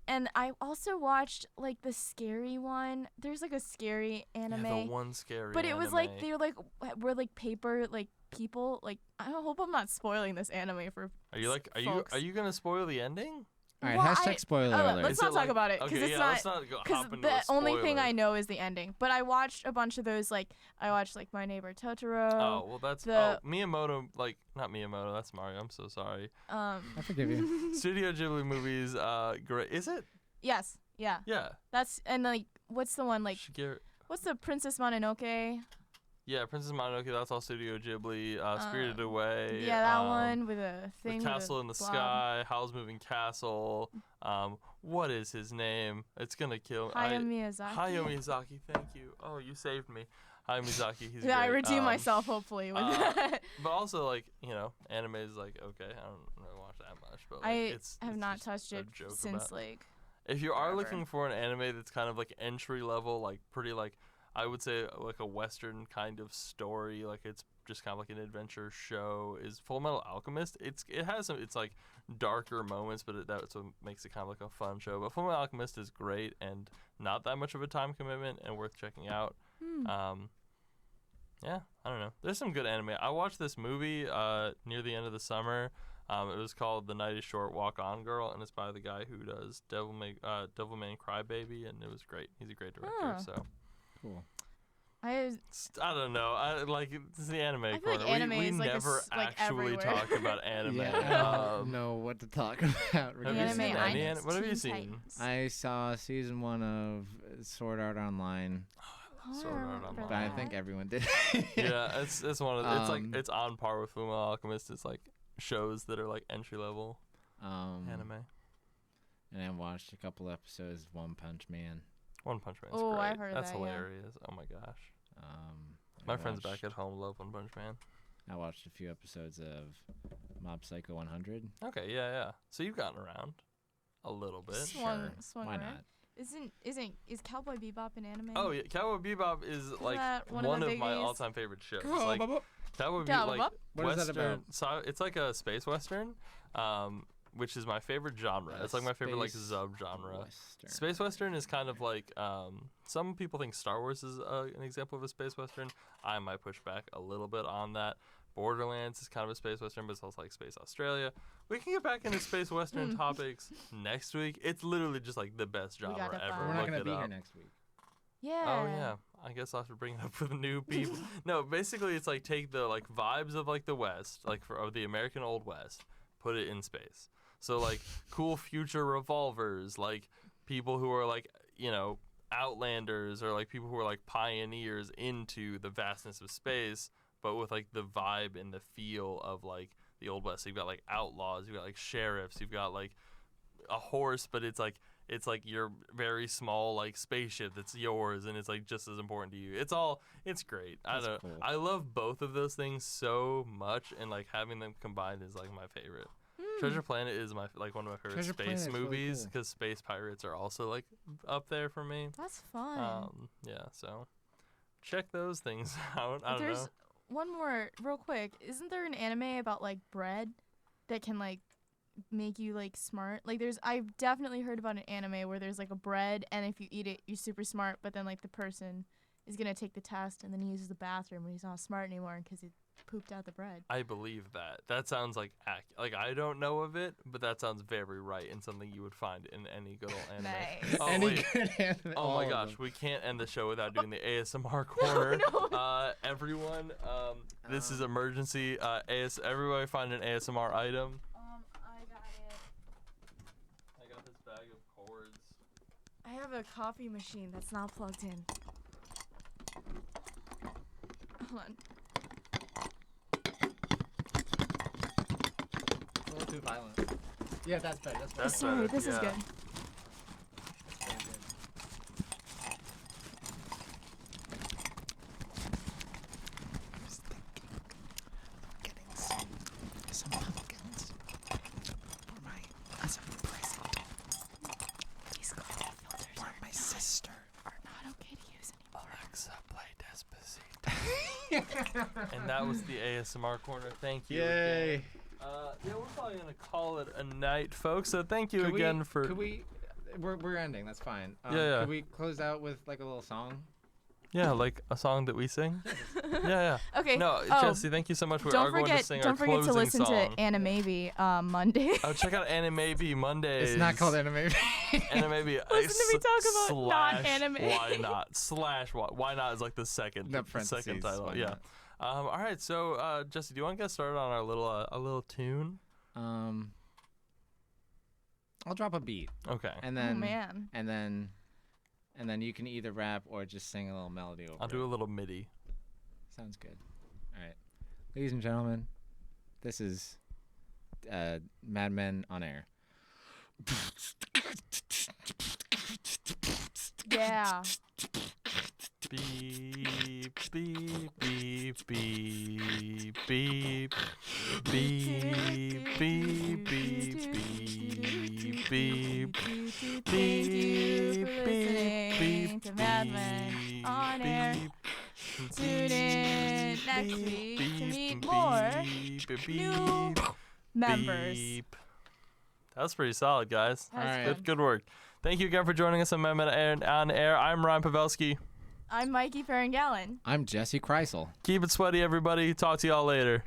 S2: and I also watched like the scary one. There's like a scary anime.
S1: Yeah, the one scary.
S2: But it was like
S1: anime.
S2: they were like paper like people. Like I hope I'm not spoiling this anime for.
S1: Are you
S2: folks.
S1: are you gonna spoil the ending?
S4: All right,
S2: Well,
S4: hashtag spoiler alert.
S2: Let's
S1: Is
S2: not
S1: it
S2: talk
S1: like-
S2: about it because
S1: okay,
S2: it's
S1: yeah,
S2: not.
S1: let's not go
S2: Because
S1: hop into
S2: the
S1: a
S2: only thing
S1: spoiler.
S2: I know is the ending. But I watched a bunch of those. Like I watched like My Neighbor Totoro.
S1: Oh well, that's
S2: the-
S1: Miyamoto. Like not Miyamoto. That's Mario. I'm so sorry.
S4: I forgive you.
S1: Studio Ghibli movies. Great. Is it?
S2: Yes. Yeah.
S1: Yeah.
S2: That's and like what's the one like
S1: Shigeru.
S2: what's the Princess Mononoke?
S1: Yeah, Princess Mononoke. That's all Studio Ghibli. Spirited Away.
S2: Yeah, that one with a thing.
S1: The Castle in the
S2: blob.
S1: Sky. Howl's Moving Castle. What is his name? It's gonna kill me.
S2: Hayao Miyazaki.
S1: Hayao Miyazaki. Thank you. Oh, you saved me. Hayao Miyazaki. He's
S2: Yeah, I
S1: great.
S2: redeem myself hopefully with that.
S1: But also, like, anime is like, okay, I don't really watch that much, but like,
S2: I
S1: it's
S2: have not
S1: just
S2: touched
S1: a
S2: it
S1: joke
S2: since
S1: about-
S2: like.
S1: If you are
S2: forever.
S1: looking for an anime that's kind of like entry level, like pretty like, I would say like a Western kind of story, like it's just kind of like an adventure show, is Full Metal Alchemist. It's like darker moments, but that's what makes it kind of like a fun show. But Full Metal Alchemist is great and not that much of a time commitment and worth checking out. Yeah, I don't know. There's some good anime. I watched this movie near the end of the summer. It was called The Night is Short, Walk On Girl, and it's by the guy who does Devilman Crybaby, and it was great. He's a great director,
S2: Huh.
S1: so
S4: Cool.
S1: I don't know. I like it's the anime
S2: I feel
S1: corner.
S2: like anime
S1: we
S2: is, like,
S1: never
S2: like,
S1: actually
S2: everywhere.
S1: talk about anime.
S4: Yeah, I don't know what to talk about.
S1: Have you
S2: Anime,
S1: seen
S2: I
S1: any?
S2: know.
S1: What have you
S2: Teen
S1: seen?
S2: Titans.
S4: I saw season 1 of Sword Art Online,
S1: Sword Art Online.
S4: but I think everyone did.
S1: Yeah, it's one of the, it's like
S4: Um,
S1: it's on par with Fullmetal Alchemist. It's like shows that are like entry level anime.
S4: And I watched a couple episodes of One Punch Man.
S1: One Punch Man.
S2: Oh,
S1: great.
S2: I've heard
S1: That's
S2: that, yeah.
S1: hilarious. Oh my gosh.
S4: I
S1: My friends
S4: watched-
S1: back at home love One Punch Man.
S4: I watched a few episodes of Mob Psycho 100.
S1: Okay, yeah. So you've gotten around a little bit.
S2: Swung
S4: Why
S2: around.
S4: not?
S2: Is Cowboy Bebop an anime?
S1: Oh yeah, Cowboy Bebop is like
S2: that
S1: one
S2: one of
S1: of
S2: the
S1: my
S2: biggies?
S1: all-time favorite shows. Like Cowboy
S2: Cowboy
S1: Bebop, like
S2: Bebop?
S4: What is that
S1: Western.
S4: about?
S1: So it's like a space western, which is my favorite genre. It's like my favorite like
S4: Space
S1: sub-genre.
S4: Western.
S1: Space Western is kind of like some people think Star Wars is an example of a space Western. I might push back a little bit on that. Borderlands is kind of a space Western, but it's also like Space Australia. We can get back into space Western topics next week. It's literally just like the best
S2: We got
S1: genre
S2: that
S1: ever.
S2: far.
S4: We're not
S1: Look
S4: going
S1: it
S4: to be
S1: up.
S4: here next week.
S2: Yeah.
S1: Oh yeah, I guess I'll have to bring it up with new people. No, basically it's like take the like vibes of like the West, like of the American Old West, put it in space. So like cool future revolvers, like people who are like outlanders or like people who are like pioneers into the vastness of space, but with like the vibe and the feel of like the Old West. So you've got like outlaws, you've got like sheriffs, you've got like a horse, but it's like your very small like spaceship that's yours and it's like just as important to you. It's great.
S4: That's
S1: I don't
S4: cool.
S1: I love both of those things so much, and like having them combined is like my favorite. Treasure Planet is one of my favorite
S4: Treasure
S1: space
S4: Planet's really
S1: movies
S4: cool.
S1: because space pirates are also like up there for me.
S2: That's fun.
S1: Yeah, so check those things out. I don't
S2: There's
S1: know.
S2: one more real quick. Isn't there an anime about like bread that can like make you like smart? Like I've definitely heard about an anime where there's like a bread and if you eat it you're super smart, but then like the person is gonna take the test and then he uses the bathroom and he's not smart anymore because he pooped out the bread.
S1: I believe that. That sounds like like I don't know of it, but that sounds very right and something you would find in any good old anime.
S2: Nice.
S1: Oh,
S4: Any
S1: wait.
S4: good anime.
S1: Oh
S4: all
S1: my
S4: of
S1: gosh,
S4: them.
S1: we can't end the show without doing the ASMR corner.
S2: No.
S1: Everyone, this is emergency. Everybody find an ASMR item.
S2: I got it.
S1: I got this bag of cords.
S2: I have a coffee machine that's not plugged in. Hold on.
S4: A little too violent. Yeah, that's better. That's better.
S1: That's
S2: Sorry,
S1: better,
S2: this is
S1: yeah.
S2: good.
S7: Some pumpkins for my as a present.
S2: These coffee filters
S7: For my sister.
S2: are not okay to use anymore.
S1: Alexa, play Despacito. And that was the ASMR corner. Thank you.
S4: Yay.
S1: Again. Yeah, we're probably gonna call it a night, folks. So thank you
S4: Could
S1: again
S4: we,
S1: for.
S4: Could we we're ending. That's fine.
S1: Yeah.
S4: Could we close out with like a little song?
S1: Yeah, like a song that we sing. Yeah.
S2: Okay.
S1: No,
S2: oh,
S1: Jesse, thank you so much. We
S2: don't
S1: are going to
S2: forget,
S1: sing
S2: don't
S1: our
S2: forget to
S1: closing
S2: listen
S1: song.
S2: to Animaby Monday.
S1: Oh, check out Animaby Mondays.
S4: It's not called Anime.
S1: Animaby.
S2: Listen to me talk about not anime.
S1: Why not? Why not is like the second
S4: The parentheses,
S1: second title.
S4: why
S1: Yeah.
S4: not?
S1: All right. So, Jesse, do you want to get started on our little tune?
S4: I'll drop a beat,
S1: Okay.
S4: and
S2: Oh
S4: then
S2: man.
S4: and then you can either rap or just sing a little melody over
S1: I'll do
S4: it.
S1: a little MIDI.
S4: Sounds good. All right, ladies and gentlemen, this is Madmen On Air.
S2: Yeah.
S1: Beep beep beep beep beep beep beep beep beep beep
S2: Thank you for listening to Madmen On Air. Tune in next week to meet more new members.
S1: That was pretty solid, guys.
S2: That was
S4: Alright.
S2: fun.
S1: Good work. Thank you again for joining us on Madmen On Air. I'm Ryan Pavelski.
S2: I'm Mikee Parangalan.
S4: I'm Jesse Kriesel.
S1: Keep it sweaty, everybody. Talk to y'all later.